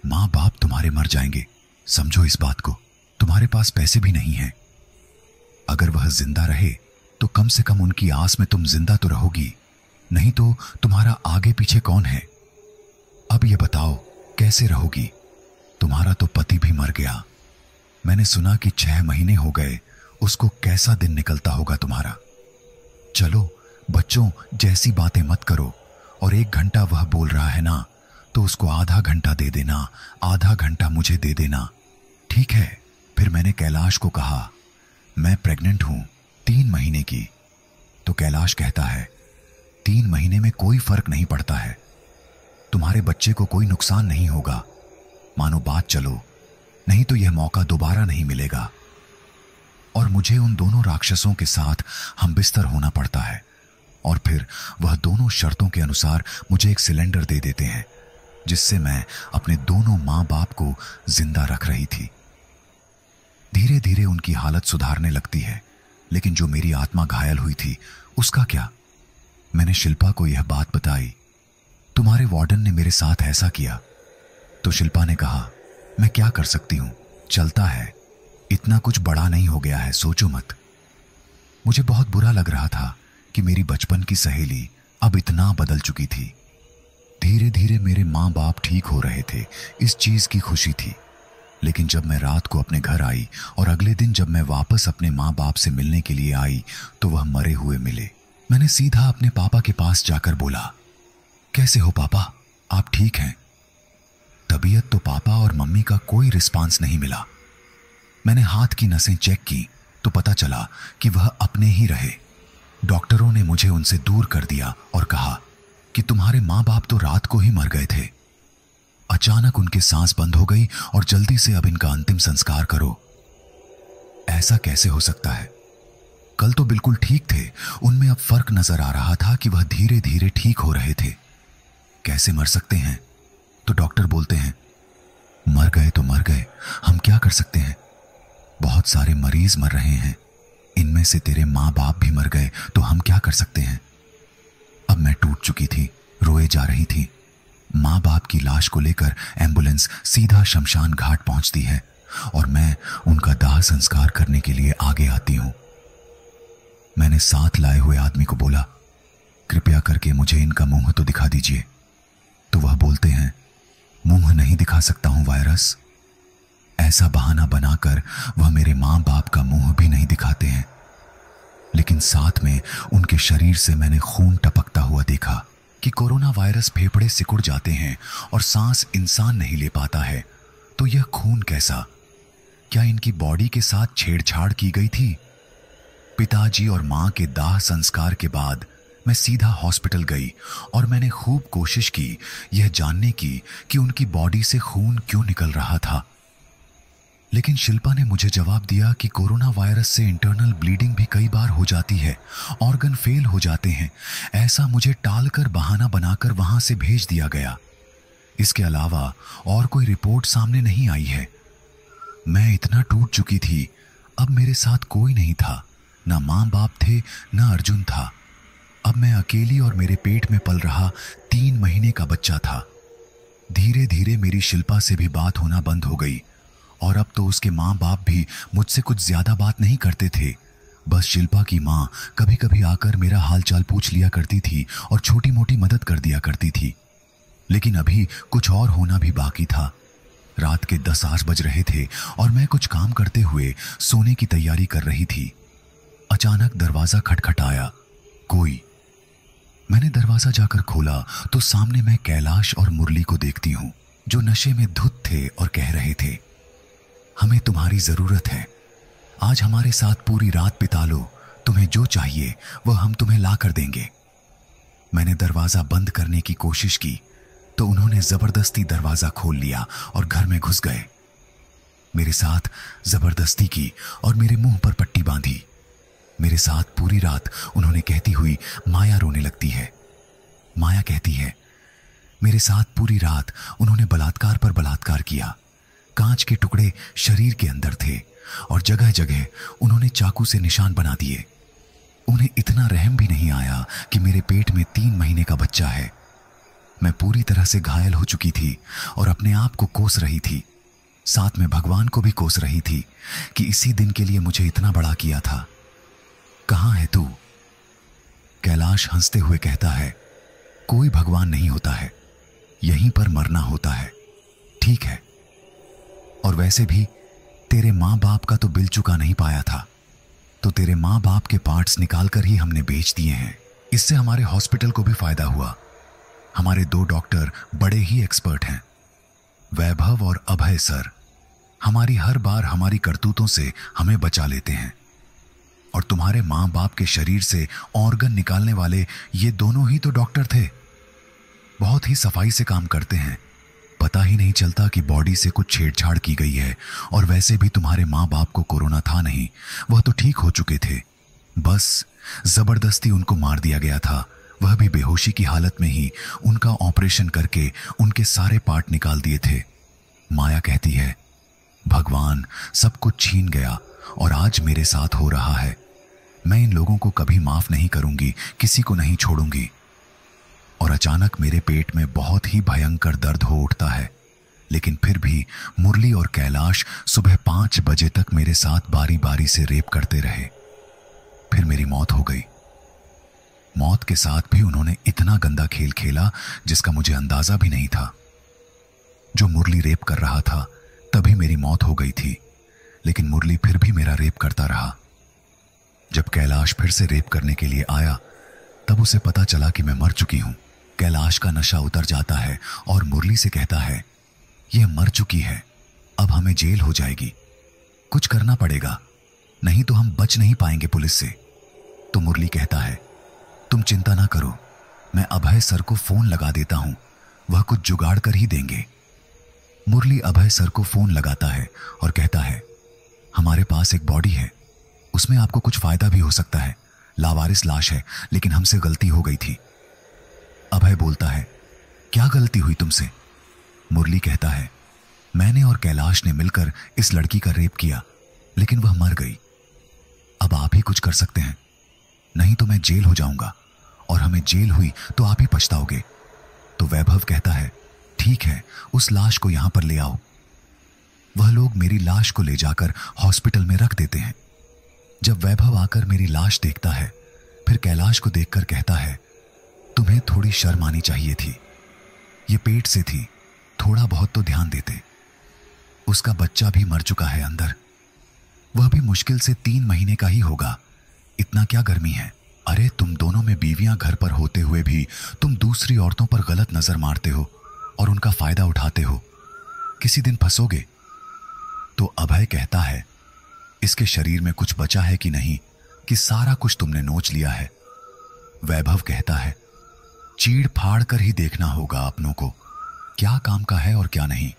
माँ बाप तुम्हारे मर जाएंगे, समझो इस बात को, तुम्हारे पास पैसे भी नहीं है, अगर वह जिंदा रहे तो कम से कम उनकी आस में तुम जिंदा तो रहोगी, नहीं तो तुम्हारा आगे पीछे कौन है? अब ये बताओ कैसे रहोगी? तुम्हारा तो पति भी मर गया, मैंने सुना कि 6 महीने हो गए, उसको कैसा दिन निकलता होगा तुम्हारा। चलो बच्चों जैसी बातें मत करो, और 1 घंटा वह बोल रहा है ना, तो उसको आधा घंटा दे देना, आधा घंटा मुझे दे देना, ठीक है? फिर मैंने कैलाश को कहा, मैं प्रेग्नेंट हूं 3 महीने की। तो कैलाश कहता है, 3 महीने में कोई फर्क नहीं पड़ता है, तुम्हारे बच्चे को कोई नुकसान नहीं होगा, मानो बात चलो, नहीं तो यह मौका दोबारा नहीं मिलेगा। और मुझे उन दोनों राक्षसों के साथ हम बिस्तर होना पड़ता है, और फिर वह दोनों शर्तों के अनुसार मुझे एक सिलेंडर दे देते हैं, जिससे मैं अपने दोनों माँ बाप को जिंदा रख रही थी। धीरे धीरे उनकी हालत सुधारने लगती है, लेकिन जो मेरी आत्मा घायल हुई थी उसका क्या? मैंने शिल्पा को यह बात बताई, तुम्हारे वार्डन ने मेरे साथ ऐसा किया। तो शिल्पा ने कहा, मैं क्या कर सकती हूं, चलता है, इतना कुछ बड़ा नहीं हो गया है, सोचो मत। मुझे बहुत बुरा लग रहा था कि मेरी बचपन की सहेली अब इतना बदल चुकी थी। धीरे धीरे मेरे माँ बाप ठीक हो रहे थे, इस चीज की खुशी थी। लेकिन जब मैं रात को अपने घर आई और अगले दिन जब मैं वापस अपने माँ बाप से मिलने के लिए आई तो वह मरे हुए मिले। मैंने सीधा अपने पापा के पास जाकर बोला, कैसे हो पापा, आप ठीक हैं? तबीयत तो पापा और मम्मी का कोई रिस्पांस नहीं मिला। मैंने हाथ की नसें चेक की तो पता चला कि वह अपने ही रहे। डॉक्टरों ने मुझे उनसे दूर कर दिया और कहा कि तुम्हारे माँ बाप तो रात को ही मर गए थे। अचानक उनकी सांस बंद हो गई और जल्दी से अब इनका अंतिम संस्कार करो। ऐसा कैसे हो सकता है? कल तो बिल्कुल ठीक थे, उनमें अब फर्क नजर आ रहा था कि वह धीरे धीरे ठीक हो रहे थे। कैसे मर सकते हैं? तो डॉक्टर बोलते हैं, मर गए तो मर गए, हम क्या कर सकते हैं? बहुत सारे मरीज मर रहे हैं, इनमें से तेरे माँ बाप भी मर गए, तो हम क्या कर सकते हैं? अब मैं टूट चुकी थी, रोए जा रही थी। माँ बाप की लाश को लेकर एम्बुलेंस सीधा शमशान घाट पहुंचती है और मैं उनका दाह संस्कार करने के लिए आगे आती हूं। मैंने साथ लाए हुए आदमी को बोला, कृपया करके मुझे इनका मुंह तो दिखा दीजिए। तो वह बोलते हैं, मुंह नहीं दिखा सकता हूं वायरस। ऐसा बहाना बनाकर वह मेरे मां बाप का मुंह भी नहीं दिखाते हैं, लेकिन साथ में उनके शरीर से मैंने खून टपकता हुआ देखा कि कोरोना वायरस फेफड़े सिकुड़ जाते हैं और सांस इंसान नहीं ले पाता है, तो यह खून कैसा? क्या इनकी बॉडी के साथ छेड़छाड़ की गई थी? पिताजी और मां के दाह संस्कार के बाद मैं सीधा हॉस्पिटल गई और मैंने खूब कोशिश की यह जानने की कि उनकी बॉडी से खून क्यों निकल रहा था। लेकिन शिल्पा ने मुझे जवाब दिया कि कोरोना वायरस से इंटरनल ब्लीडिंग भी कई बार हो जाती है, ऑर्गन फेल हो जाते हैं। ऐसा मुझे टालकर बहाना बनाकर वहां से भेज दिया गया। इसके अलावा और कोई रिपोर्ट सामने नहीं आई है। मैं इतना टूट चुकी थी, अब मेरे साथ कोई नहीं था, ना माँ बाप थे ना अर्जुन था। अब मैं अकेली और मेरे पेट में पल रहा 3 महीने का बच्चा था। धीरे धीरे मेरी शिल्पा से भी बात होना बंद हो गई और अब तो उसके माँ बाप भी मुझसे कुछ ज्यादा बात नहीं करते थे। बस शिल्पा की माँ कभी कभी आकर मेरा हालचाल पूछ लिया करती थी और छोटी मोटी मदद कर दिया करती थी। लेकिन अभी कुछ और होना भी बाकी था। रात के 10 बज रहे थे और मैं कुछ काम करते हुए सोने की तैयारी कर रही थी। अचानक दरवाजा खटखटाया। कोई। मैंने दरवाजा जाकर खोला तो सामने मैं कैलाश और मुरली को देखती हूँ, जो नशे में धुत थे और कह रहे थे, हमें तुम्हारी जरूरत है, आज हमारे साथ पूरी रात बिता लो, तुम्हें जो चाहिए वह हम तुम्हें ला कर देंगे। मैंने दरवाजा बंद करने की कोशिश की तो उन्होंने जबरदस्ती दरवाजा खोल लिया और घर में घुस गए। मेरे साथ जबरदस्ती की और मेरे मुंह पर पट्टी बांधी। मेरे साथ पूरी रात उन्होंने कहती हुई माया रोने लगती है। माया कहती है, मेरे साथ पूरी रात उन्होंने बलात्कार पर बलात्कार किया। कांच के टुकड़े शरीर के अंदर थे और जगह जगह उन्होंने चाकू से निशान बना दिए। उन्हें इतना रहम भी नहीं आया कि मेरे पेट में 3 महीने का बच्चा है। मैं पूरी तरह से घायल हो चुकी थी और अपने आप को कोस रही थी। साथ में भगवान को भी कोस रही थी कि इसी दिन के लिए मुझे इतना बड़ा किया था। कहाँ है तू? कैलाश हंसते हुए कहता है, कोई भगवान नहीं होता है, यहीं पर मरना होता है, ठीक है। और वैसे भी तेरे माँ बाप का तो बिल चुका नहीं पाया था, तो तेरे माँ बाप के पार्ट्स निकालकर ही हमने बेच दिए हैं। इससे हमारे हॉस्पिटल को भी फायदा हुआ। हमारे 2 डॉक्टर बड़े ही एक्सपर्ट हैं, वैभव और अभय सर। हमारी हर बार हमारी करतूतों से हमें बचा लेते हैं। और तुम्हारे माँ बाप के शरीर से ऑर्गन निकालने वाले ये दोनों ही तो डॉक्टर थे। बहुत ही सफाई से काम करते हैं, पता ही नहीं चलता कि बॉडी से कुछ छेड़छाड़ की गई है। और वैसे भी तुम्हारे माँ बाप को कोरोना था नहीं, वह तो ठीक हो चुके थे। बस जबरदस्ती उनको मार दिया गया था, वह भी बेहोशी की हालत में ही। उनका ऑपरेशन करके उनके सारे पार्ट निकाल दिए थे। माया कहती है, भगवान सब कुछ छीन गया और आज मेरे साथ हो रहा है। मैं इन लोगों को कभी माफ नहीं करूंगी, किसी को नहीं छोड़ूंगी। और अचानक मेरे पेट में बहुत ही भयंकर दर्द हो उठता है। लेकिन फिर भी मुरली और कैलाश सुबह 5 बजे तक मेरे साथ बारी बारी से रेप करते रहे। फिर मेरी मौत हो गई। मौत के साथ भी उन्होंने इतना गंदा खेल खेला जिसका मुझे अंदाजा भी नहीं था। जो मुरली रेप कर रहा था तभी मेरी मौत हो गई थी, लेकिन मुरली फिर भी मेरा रेप करता रहा। जब कैलाश फिर से रेप करने के लिए आया तब उसे पता चला कि मैं मर चुकी हूं। कैलाश का नशा उतर जाता है और मुरली से कहता है, यह मर चुकी है, अब हमें जेल हो जाएगी, कुछ करना पड़ेगा, नहीं तो हम बच नहीं पाएंगे पुलिस से। तो मुरली कहता है, तुम चिंता ना करो, मैं अभय सर को फोन लगा देता हूं, वह कुछ जुगाड़ कर ही देंगे। मुरली अभय सर को फोन लगाता है और कहता है, हमारे पास एक बॉडी है, उसमें आपको कुछ फायदा भी हो सकता है। लावारिस लाश है, लेकिन हमसे गलती हो गई थी। अभय बोलता है, क्या गलती हुई तुमसे? मुरली कहता है, मैंने और कैलाश ने मिलकर इस लड़की का रेप किया, लेकिन वह मर गई। अब आप ही कुछ कर सकते हैं, नहीं तो मैं जेल हो जाऊंगा, और हमें जेल हुई तो आप ही पछताओगे। तो वैभव कहता है, ठीक है, उस लाश को यहां पर ले आओ। वह लोग मेरी लाश को ले जाकर हॉस्पिटल में रख देते हैं। जब वैभव आकर मेरी लाश देखता है, फिर कैलाश को देखकर कहता है, तुम्हें थोड़ी शर्म आनी चाहिए थी, ये पेट से थी, थोड़ा बहुत तो ध्यान देते। उसका बच्चा भी मर चुका है अंदर, वह भी मुश्किल से 3 महीने का ही होगा, इतना क्या गर्मी है। अरे तुम दोनों में बीवियां घर पर होते हुए भी तुम दूसरी औरतों पर गलत नजर मारते हो और उनका फायदा उठाते हो, किसी दिन फंसोगे। तो अभय कहता है, इसके शरीर में कुछ बचा है कि नहीं, कि सारा कुछ तुमने नोच लिया है। वैभव कहता है, चीड़ फाड़ कर ही देखना होगा अपनों को, क्या काम का है और क्या नहीं।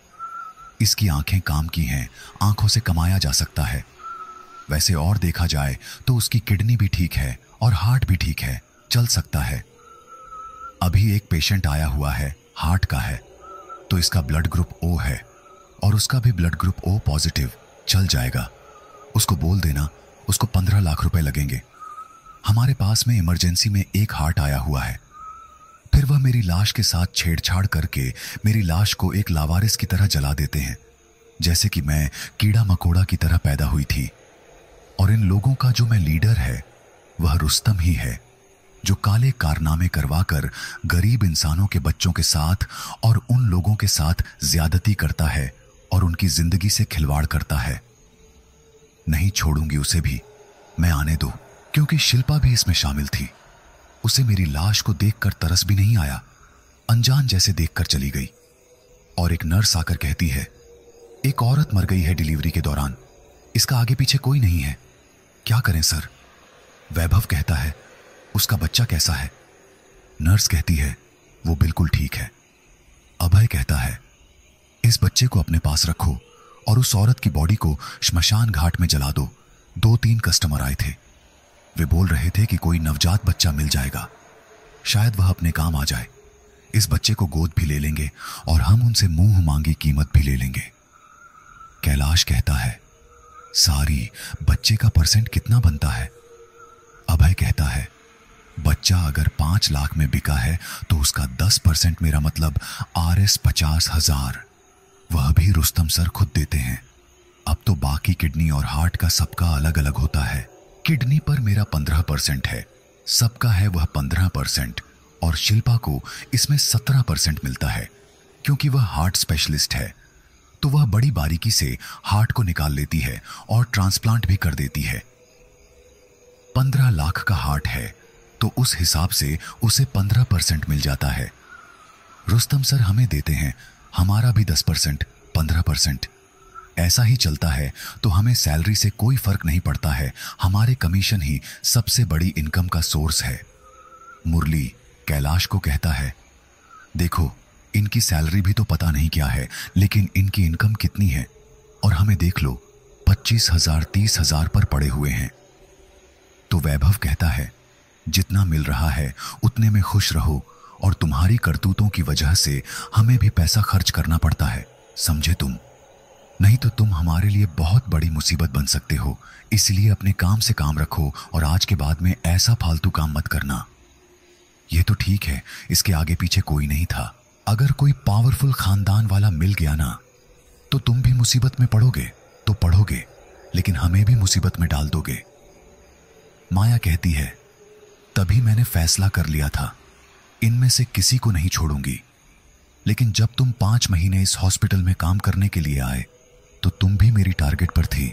इसकी आंखें काम की हैं, आंखों से कमाया जा सकता है। वैसे और देखा जाए तो उसकी किडनी भी ठीक है और हार्ट भी ठीक है, चल सकता है। अभी एक पेशेंट आया हुआ है, हार्ट का है, तो इसका ब्लड ग्रुप ओ है और उसका भी ब्लड ग्रुप ओ पॉजिटिव, चल जाएगा। उसको बोल देना उसको 15 लाख रुपए लगेंगे। हमारे पास में इमरजेंसी में एक हार्ट आया हुआ है। फिर वह मेरी लाश के साथ छेड़छाड़ करके मेरी लाश को एक लावारिस की तरह जला देते हैं, जैसे कि मैं कीड़ा मकोड़ा की तरह पैदा हुई थी। और इन लोगों का जो मैं लीडर है वह रुस्तम ही है, जो काले कारनामे करवाकर गरीब इंसानों के बच्चों के साथ और उन लोगों के साथ ज्यादती करता है और उनकी जिंदगी से खिलवाड़ करता है। नहीं छोड़ूंगी उसे भी, मैं आने दो, क्योंकि शिल्पा भी इसमें शामिल थी। उसे मेरी लाश को देखकर तरस भी नहीं आया, अनजान जैसे देखकर चली गई। और एक नर्स आकर कहती है, एक औरत मर गई है डिलीवरी के दौरान, इसका आगे पीछे कोई नहीं है, क्या करें सर। वैभव कहता है, उसका बच्चा कैसा है। नर्स कहती है, वो बिल्कुल ठीक है। अभय कहता है, इस बच्चे को अपने पास रखो और उस औरत की बॉडी को श्मशान घाट में जला दो। 2-3 कस्टमर आए थे, वे बोल रहे थे कि कोई नवजात बच्चा मिल जाएगा, शायद वह अपने काम आ जाए। इस बच्चे को गोद भी ले लेंगे और हम उनसे मुंह मांगी कीमत भी ले लेंगे। कैलाश कहता है, सारी बच्चे का परसेंट कितना बनता है। अभय कहता है, बच्चा अगर 5 लाख में बिका है तो उसका 10% मेरा मतलब RS 50,000, वह भी रुस्तम सर खुद देते हैं। अब तो बाकी किडनी और हार्ट का सबका अलग अलग होता है। किडनी पर मेरा 15% है, सबका है वह 15%, और शिल्पा को इसमें 17% मिलता है, क्योंकि वह हार्ट स्पेशलिस्ट है। तो वह बड़ी बारीकी से हार्ट को निकाल लेती है और ट्रांसप्लांट भी कर देती है। 15 लाख का हार्ट है तो उस हिसाब से उसे 15% मिल जाता है। रुस्तम सर हमें देते हैं, हमारा भी 10%, 15%। ऐसा ही चलता है तो हमें सैलरी से कोई फर्क नहीं पड़ता है, हमारे कमीशन ही सबसे बड़ी इनकम का सोर्स है। मुरली कैलाश को कहता है, देखो इनकी सैलरी भी तो पता नहीं क्या है, लेकिन इनकी इनकम कितनी है, और हमें देख लो 25,000 30,000 पर पड़े हुए हैं। तो वैभव कहता है, जितना मिल रहा है उतने में खुश रहो, और तुम्हारी करतूतों की वजह से हमें भी पैसा खर्च करना पड़ता है, समझे तुम, नहीं तो तुम हमारे लिए बहुत बड़ी मुसीबत बन सकते हो। इसलिए अपने काम से काम रखो और आज के बाद में ऐसा फालतू काम मत करना। ये तो ठीक है, इसके आगे पीछे कोई नहीं था। अगर कोई पावरफुल खानदान वाला मिल गया ना, तो तुम भी मुसीबत में पड़ोगे तो पड़ोगे, लेकिन हमें भी मुसीबत में डाल दोगे। माया कहती है, तभी मैंने फैसला कर लिया था, इनमें से किसी को नहीं छोड़ूंगी। लेकिन जब तुम 5 महीने इस हॉस्पिटल में काम करने के लिए आए तो तुम भी मेरी टारगेट पर थी।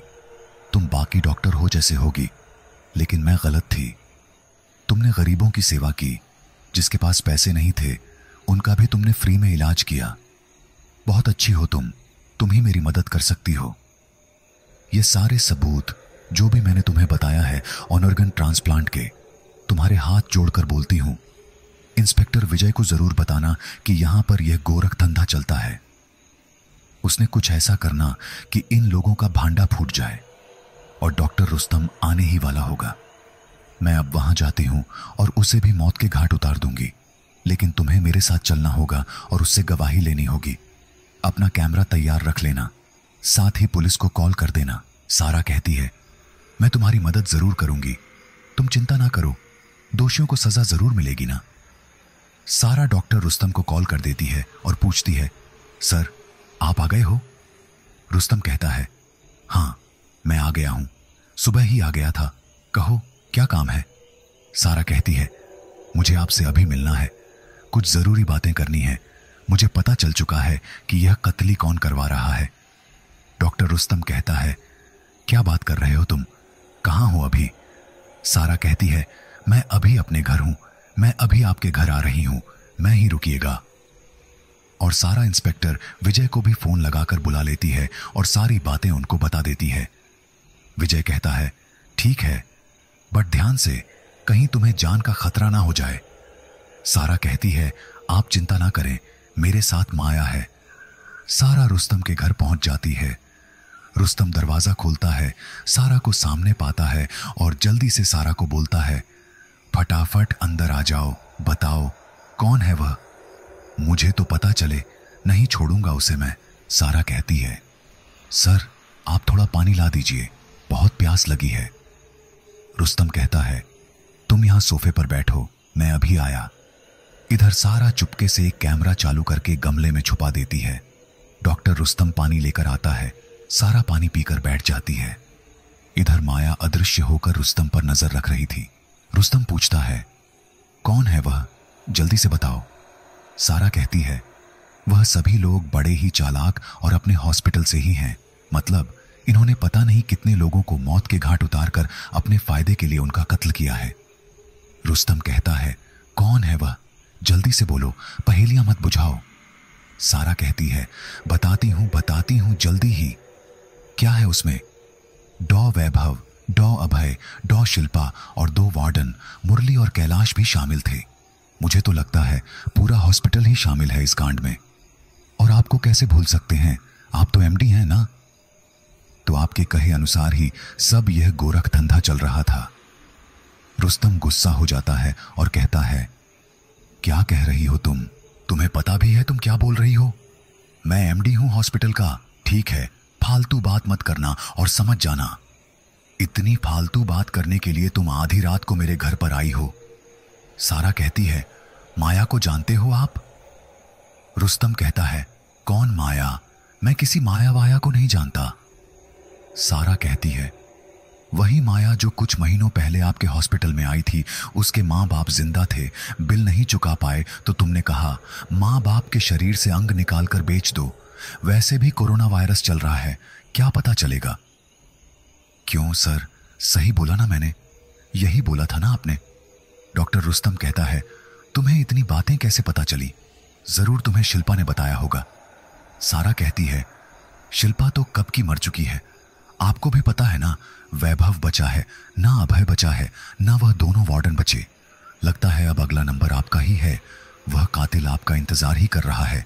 तुम बाकी डॉक्टर हो जैसे होगी, लेकिन मैं गलत थी। तुमने गरीबों की सेवा की, जिसके पास पैसे नहीं थे उनका भी तुमने फ्री में इलाज किया। बहुत अच्छी हो तुम ही मेरी मदद कर सकती हो। ये सारे सबूत जो भी मैंने तुम्हें बताया है ऑर्गन ट्रांसप्लांट के, तुम्हारे हाथ जोड़कर बोलती हूं, इंस्पेक्टर विजय को जरूर बताना कि यहां पर यह गोरख धंधा चलता है। उसने कुछ ऐसा करना कि इन लोगों का भांडा फूट जाए, और डॉक्टर रुस्तम आने ही वाला होगा। मैं अब वहां जाती हूं और उसे भी मौत के घाट उतार दूंगी, लेकिन तुम्हें मेरे साथ चलना होगा और उससे गवाही लेनी होगी। अपना कैमरा तैयार रख लेना, साथ ही पुलिस को कॉल कर देना। सारा कहती है, मैं तुम्हारी मदद जरूर करूंगी, तुम चिंता ना करो, दोषियों को सजा जरूर मिलेगी ना। सारा डॉक्टर रुस्तम को कॉल कर देती है और पूछती है, सर आप आ गए हो। रुस्तम कहता है, हां मैं आ गया हूं, सुबह ही आ गया था, कहो क्या काम है। सारा कहती है, मुझे आपसे अभी मिलना है, कुछ जरूरी बातें करनी है। मुझे पता चल चुका है कि यह कत्ली कौन करवा रहा है। डॉक्टर रुस्तम कहता है, क्या बात कर रहे हो तुम, कहां हो अभी। सारा कहती है, मैं अभी अपने घर हूं, मैं अभी आपके घर आ रही हूं, मैं ही रुकिएगा। और सारा इंस्पेक्टर विजय को भी फोन लगाकर बुला लेती है और सारी बातें उनको बता देती है। विजय कहता है, ठीक है, बट ध्यान से, कहीं तुम्हें जान का खतरा ना हो जाए। सारा कहती है, आप चिंता ना करें, मेरे साथ माया है। सारा रुस्तम के घर पहुंच जाती है। रुस्तम दरवाजा खोलता है, सारा को सामने पाता है और जल्दी से सारा को बोलता है, फटाफट अंदर आ जाओ, बताओ कौन है वह, मुझे तो पता चले, नहीं छोड़ूंगा उसे मैं। सारा कहती है, सर आप थोड़ा पानी ला दीजिए, बहुत प्यास लगी है। रुस्तम कहता है, तुम यहां सोफे पर बैठो, मैं अभी आया। इधर सारा चुपके से एक कैमरा चालू करके गमले में छुपा देती है। डॉक्टर रुस्तम पानी लेकर आता है। सारा पानी पीकर बैठ जाती है। इधर माया अदृश्य होकर रुस्तम पर नजर रख रही थी। रुस्तम पूछता है, कौन है वह, जल्दी से बताओ। सारा कहती है, वह सभी लोग बड़े ही चालाक और अपने हॉस्पिटल से ही हैं। मतलब इन्होंने पता नहीं कितने लोगों को मौत के घाट उतारकर अपने फायदे के लिए उनका कत्ल किया है। रुस्तम कहता है, कौन है वह, जल्दी से बोलो, पहेलियां मत बुझाओ। सारा कहती है, बताती हूं जल्दी ही। क्या है उसमें? डॉ वैभव, डॉ अभय, डॉ शिल्पा और 2 वार्डन मुरली और कैलाश भी शामिल थे। मुझे तो लगता है पूरा हॉस्पिटल ही शामिल है इस कांड में। और आपको कैसे भूल सकते हैं, आप तो एमडी हैं ना। तो आपके कहे अनुसार ही सब यह गोरख धंधा चल रहा था। रुस्तम गुस्सा हो जाता है और कहता है, क्या कह रही हो तुम? तुम्हें पता भी है तुम क्या बोल रही हो? मैं एमडी हूं हॉस्पिटल का। ठीक है, फालतू बात मत करना और समझ जाना। इतनी फालतू बात करने के लिए तुम आधी रात को मेरे घर पर आई हो। सारा कहती है, माया को जानते हो आप? रुस्तम कहता है, कौन माया? मैं किसी माया वाया को नहीं जानता। सारा कहती है, वही माया जो कुछ महीनों पहले आपके हॉस्पिटल में आई थी। उसके माँ बाप जिंदा थे, बिल नहीं चुका पाए तो तुमने कहा माँ बाप के शरीर से अंग निकालकर बेच दो। वैसे भी कोरोना वायरस चल रहा है, क्या पता चलेगा। क्यों सर, सही बोला ना मैंने? यही बोला था ना आपने? डॉक्टर रुस्तम कहता है, तुम्हें इतनी बातें कैसे पता चली? जरूर तुम्हें शिल्पा ने बताया होगा। सारा कहती है, शिल्पा तो कब की मर चुकी है। आपको भी पता है ना, वैभव बचा है ना, अभय बचा है ना, वह दोनों वार्डन बचे। लगता है अब अगला नंबर आपका ही है। वह कातिल आपका इंतजार ही कर रहा है।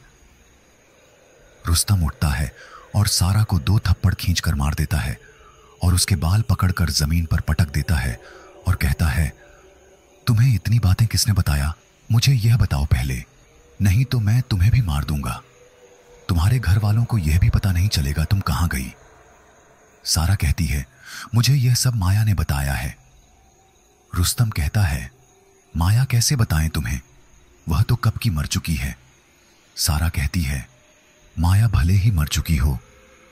रुस्तम उठता है और सारा को 2 थप्पड़ खींचकर मार देता है और उसके बाल पकड़कर जमीन पर पटक देता है और कहता है, तुम्हें इतनी बातें किसने बताया? मुझे यह बताओ पहले, नहीं तो मैं तुम्हें भी मार दूंगा। तुम्हारे घर वालों को यह भी पता नहीं चलेगा तुम कहां गई। सारा कहती है, मुझे यह सब माया ने बताया है। रुस्तम कहता है, माया कैसे बताएं तुम्हें? वह तो कब की मर चुकी है। सारा कहती है, माया भले ही मर चुकी हो,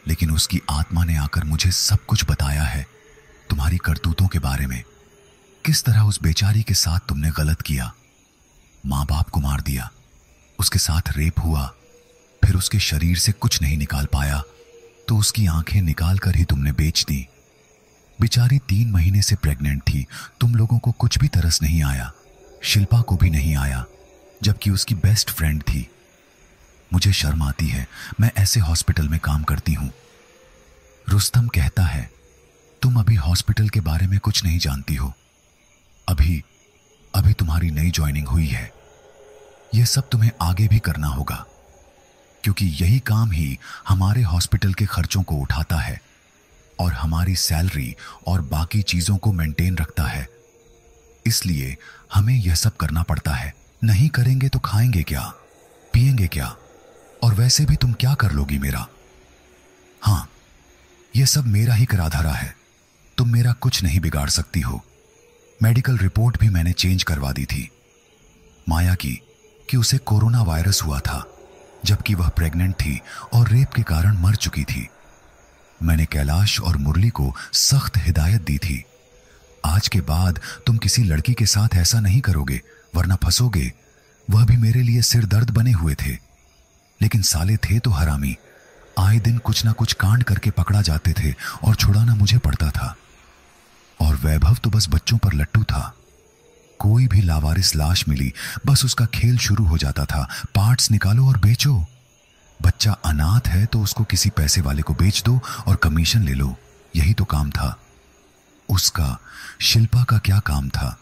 लेकिन उसकी आत्मा ने आकर मुझे सब कुछ बताया है, तुम्हारी करतूतों के बारे में। किस तरह उस बेचारी के साथ तुमने गलत किया, माँ बाप को मार दिया, उसके साथ रेप हुआ, फिर उसके शरीर से कुछ नहीं निकाल पाया तो उसकी आंखें निकाल कर ही तुमने बेच दी। बेचारी 3 महीने से प्रेग्नेंट थी, तुम लोगों को कुछ भी तरस नहीं आया, शिल्पा को भी नहीं आया, जबकि उसकी बेस्ट फ्रेंड थी। मुझे शर्म आती है, मैं ऐसे हॉस्पिटल में काम करती हूं। रुस्तम कहता है, तुम अभी हॉस्पिटल के बारे में कुछ नहीं जानती हो। अभी तुम्हारी नई ज्वाइनिंग हुई है। यह सब तुम्हें आगे भी करना होगा, क्योंकि यही काम ही हमारे हॉस्पिटल के खर्चों को उठाता है और हमारी सैलरी और बाकी चीजों को मेंटेन रखता है। इसलिए हमें यह सब करना पड़ता है। नहीं करेंगे तो खाएंगे क्या, पिएंगे क्या, और वैसे भी तुम क्या कर लोगी मेरा? हां, यह सब मेरा ही करा धरा है, तुम मेरा कुछ नहीं बिगाड़ सकती हो। मेडिकल रिपोर्ट भी मैंने चेंज करवा दी थी माया की कि उसे कोरोना वायरस हुआ था, जबकि वह प्रेग्नेंट थी और रेप के कारण मर चुकी थी। मैंने कैलाश और मुरली को सख्त हिदायत दी थी, आज के बाद तुम किसी लड़की के साथ ऐसा नहीं करोगे वरना फंसोगे। वह भी मेरे लिए सिर दर्द बने हुए थे, लेकिन साले थे तो हरामी, आए दिन कुछ ना कुछ कांड करके पकड़ा जाते थे और छुड़ाना मुझे पड़ता था। और वैभव तो बस बच्चों पर लट्टू था। कोई भी लावारिस लाश मिली, बस उसका खेल शुरू हो जाता था, पार्ट्स निकालो और बेचो। बच्चा अनाथ है तो उसको किसी पैसे वाले को बेच दो और कमीशन ले लो, यही तो काम था उसका। शिल्पा का क्या काम था?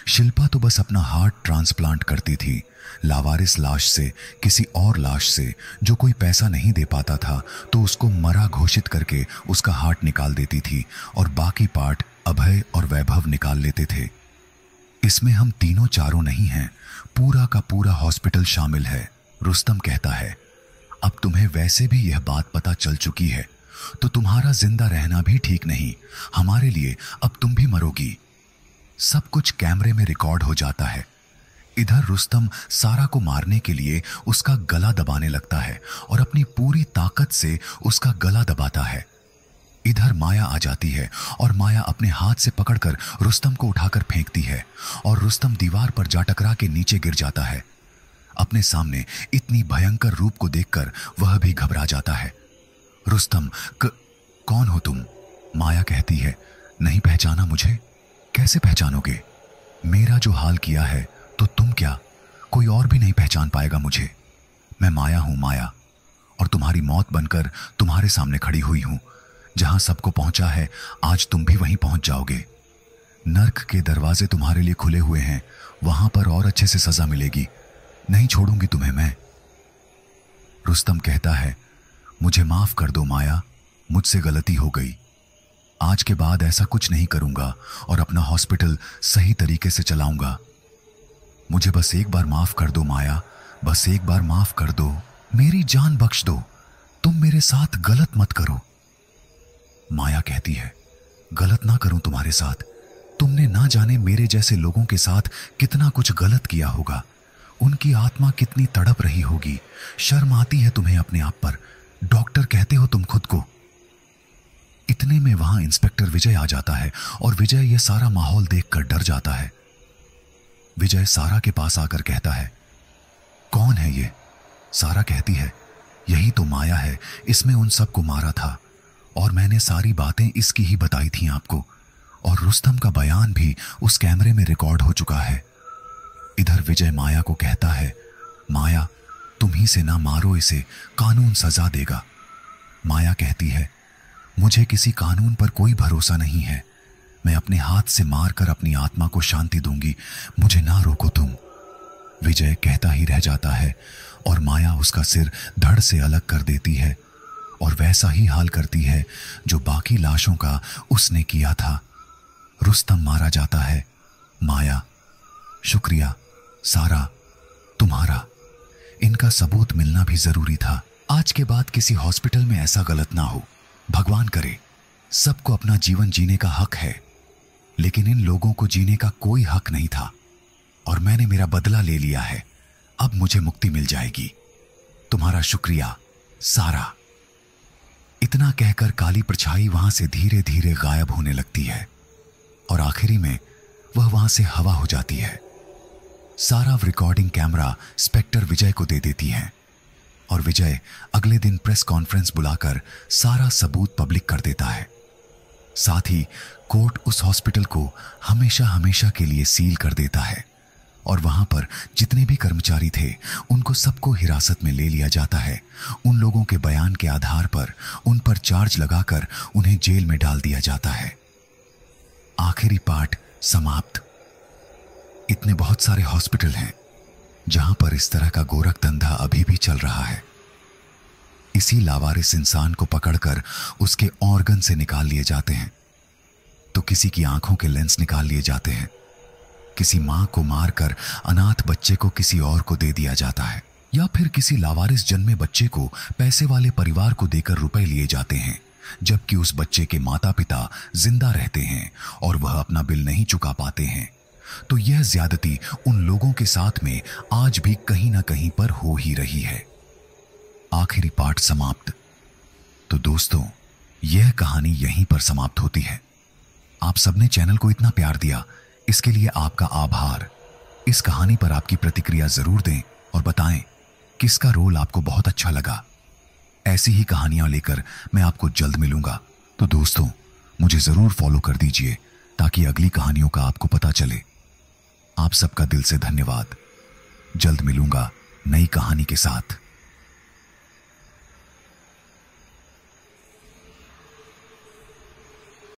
शिल्पा तो बस अपना हार्ट ट्रांसप्लांट करती थी। लावारिस लाश से, किसी और लाश से जो कोई पैसा नहीं दे पाता था, तो उसको मरा घोषित करके उसका हार्ट निकाल देती थी और बाकी पार्ट अभय और वैभव निकाल लेते थे। इसमें हम तीनों चारों नहीं हैं, पूरा का पूरा हॉस्पिटल शामिल है। रुस्तम कहता है, अब तुम्हें वैसे भी यह बात पता चल चुकी है, तो तुम्हारा जिंदा रहना भी ठीक नहीं। हमारे लिए अब तुम भी मरोगी। सब कुछ कैमरे में रिकॉर्ड हो जाता है। इधर रुस्तम सारा को मारने के लिए उसका गला दबाने लगता है और अपनी पूरी ताकत से उसका गला दबाता है। इधर माया आ जाती है और माया अपने हाथ से पकड़कर रुस्तम को उठाकर फेंकती है और रुस्तम दीवार पर जा टकरा के नीचे गिर जाता है। अपने सामने इतनी भयंकर रूप को देखकर वह भी घबरा जाता है। रुस्तम, कौन हो तुम? माया कहती है, नहीं पहचाना मुझे? कैसे पहचानोगे? मेरा जो हाल किया है तो तुम क्या, कोई और भी नहीं पहचान पाएगा मुझे। मैं माया हूं, माया, और तुम्हारी मौत बनकर तुम्हारे सामने खड़ी हुई हूं। जहां सबको पहुंचा है, आज तुम भी वहीं पहुंच जाओगे। नर्क के दरवाजे तुम्हारे लिए खुले हुए हैं, वहां पर और अच्छे से सजा मिलेगी। नहीं छोड़ूंगी तुम्हें मैं। रुस्तम कहता है, मुझे माफ कर दो माया, मुझसे गलती हो गई। आज के बाद ऐसा कुछ नहीं करूंगा और अपना हॉस्पिटल सही तरीके से चलाऊंगा। मुझे बस एक बार माफ कर दो माया, बस एक बार माफ कर दो, मेरी जान बख्श दो, तुम मेरे साथ गलत मत करो। माया कहती है, गलत ना करूं तुम्हारे साथ? तुमने ना जाने मेरे जैसे लोगों के साथ कितना कुछ गलत किया होगा। उनकी आत्मा कितनी तड़प रही होगी। शर्म आती है तुम्हें अपने आप पर। डॉक्टर कहते हो तुम खुद को। इतने में वहां इंस्पेक्टर विजय आ जाता है और विजय यह सारा माहौल देखकर डर जाता है। विजय सारा के पास आकर कहता है, कौन है ये? सारा कहती है, यही तो माया है, इसमें उन सबको मारा था और मैंने सारी बातें इसकी ही बताई थी आपको, और रुस्तम का बयान भी उस कैमरे में रिकॉर्ड हो चुका है। इधर विजय माया को कहता है, माया, तुम ही से ना मारो इसे, कानून सजा देगा। माया कहती है, मुझे किसी कानून पर कोई भरोसा नहीं है। मैं अपने हाथ से मारकर अपनी आत्मा को शांति दूंगी, मुझे ना रोको तुम। विजय कहता ही रह जाता है और माया उसका सिर धड़ से अलग कर देती है और वैसा ही हाल करती है जो बाकी लाशों का उसने किया था। रुस्तम मारा जाता है। माया, शुक्रिया सारा, तुम्हारा। इनका सबूत मिलना भी जरूरी था। आज के बाद किसी हॉस्पिटल में ऐसा गलत ना हो। भगवान करे। सबको अपना जीवन जीने का हक है, लेकिन इन लोगों को जीने का कोई हक नहीं था और मैंने मेरा बदला ले लिया है। अब मुझे मुक्ति मिल जाएगी। तुम्हारा शुक्रिया सारा। इतना कहकर काली परछाई वहां से धीरे धीरे गायब होने लगती है और आखिरी में वह वहां से हवा हो जाती है। सारा रिकॉर्डिंग कैमरा इंस्पेक्टर विजय को दे देती है और विजय अगले दिन प्रेस कॉन्फ्रेंस बुलाकर सारा सबूत पब्लिक कर देता है। साथ ही कोर्ट उस हॉस्पिटल को हमेशा हमेशा के लिए सील कर देता है और वहां पर जितने भी कर्मचारी थे उनको सबको हिरासत में ले लिया जाता है। उन लोगों के बयान के आधार पर उन पर चार्ज लगाकर उन्हें जेल में डाल दिया जाता है। आखिरी पार्ट समाप्त। इतने बहुत सारे हॉस्पिटल हैं जहां पर इस तरह का गोरख धंधा अभी भी चल रहा है। इसी लावारिस इंसान को पकड़कर उसके ऑर्गन से निकाल लिए जाते हैं, तो किसी की आंखों के लेंस निकाल लिए जाते हैं, किसी मां को मारकर अनाथ बच्चे को किसी और को दे दिया जाता है, या फिर किसी लावारिस जन्मे बच्चे को पैसे वाले परिवार को देकर रुपए लिए जाते हैं, जबकि उस बच्चे के माता पिता जिंदा रहते हैं और वह अपना बिल नहीं चुका पाते हैं। तो यह ज्यादती उन लोगों के साथ में आज भी कहीं ना कहीं पर हो ही रही है। आखिरी पार्ट समाप्त। तो दोस्तों, यह कहानी यहीं पर समाप्त होती है। आप सबने चैनल को इतना प्यार दिया, इसके लिए आपका आभार। इस कहानी पर आपकी प्रतिक्रिया जरूर दें और बताएं किसका रोल आपको बहुत अच्छा लगा। ऐसी ही कहानियां लेकर मैं आपको जल्द मिलूंगा। तो दोस्तों, मुझे जरूर फॉलो कर दीजिए ताकि अगली कहानियों का आपको पता चले। आप सबका दिल से धन्यवाद। जल्द मिलूंगा नई कहानी के साथ।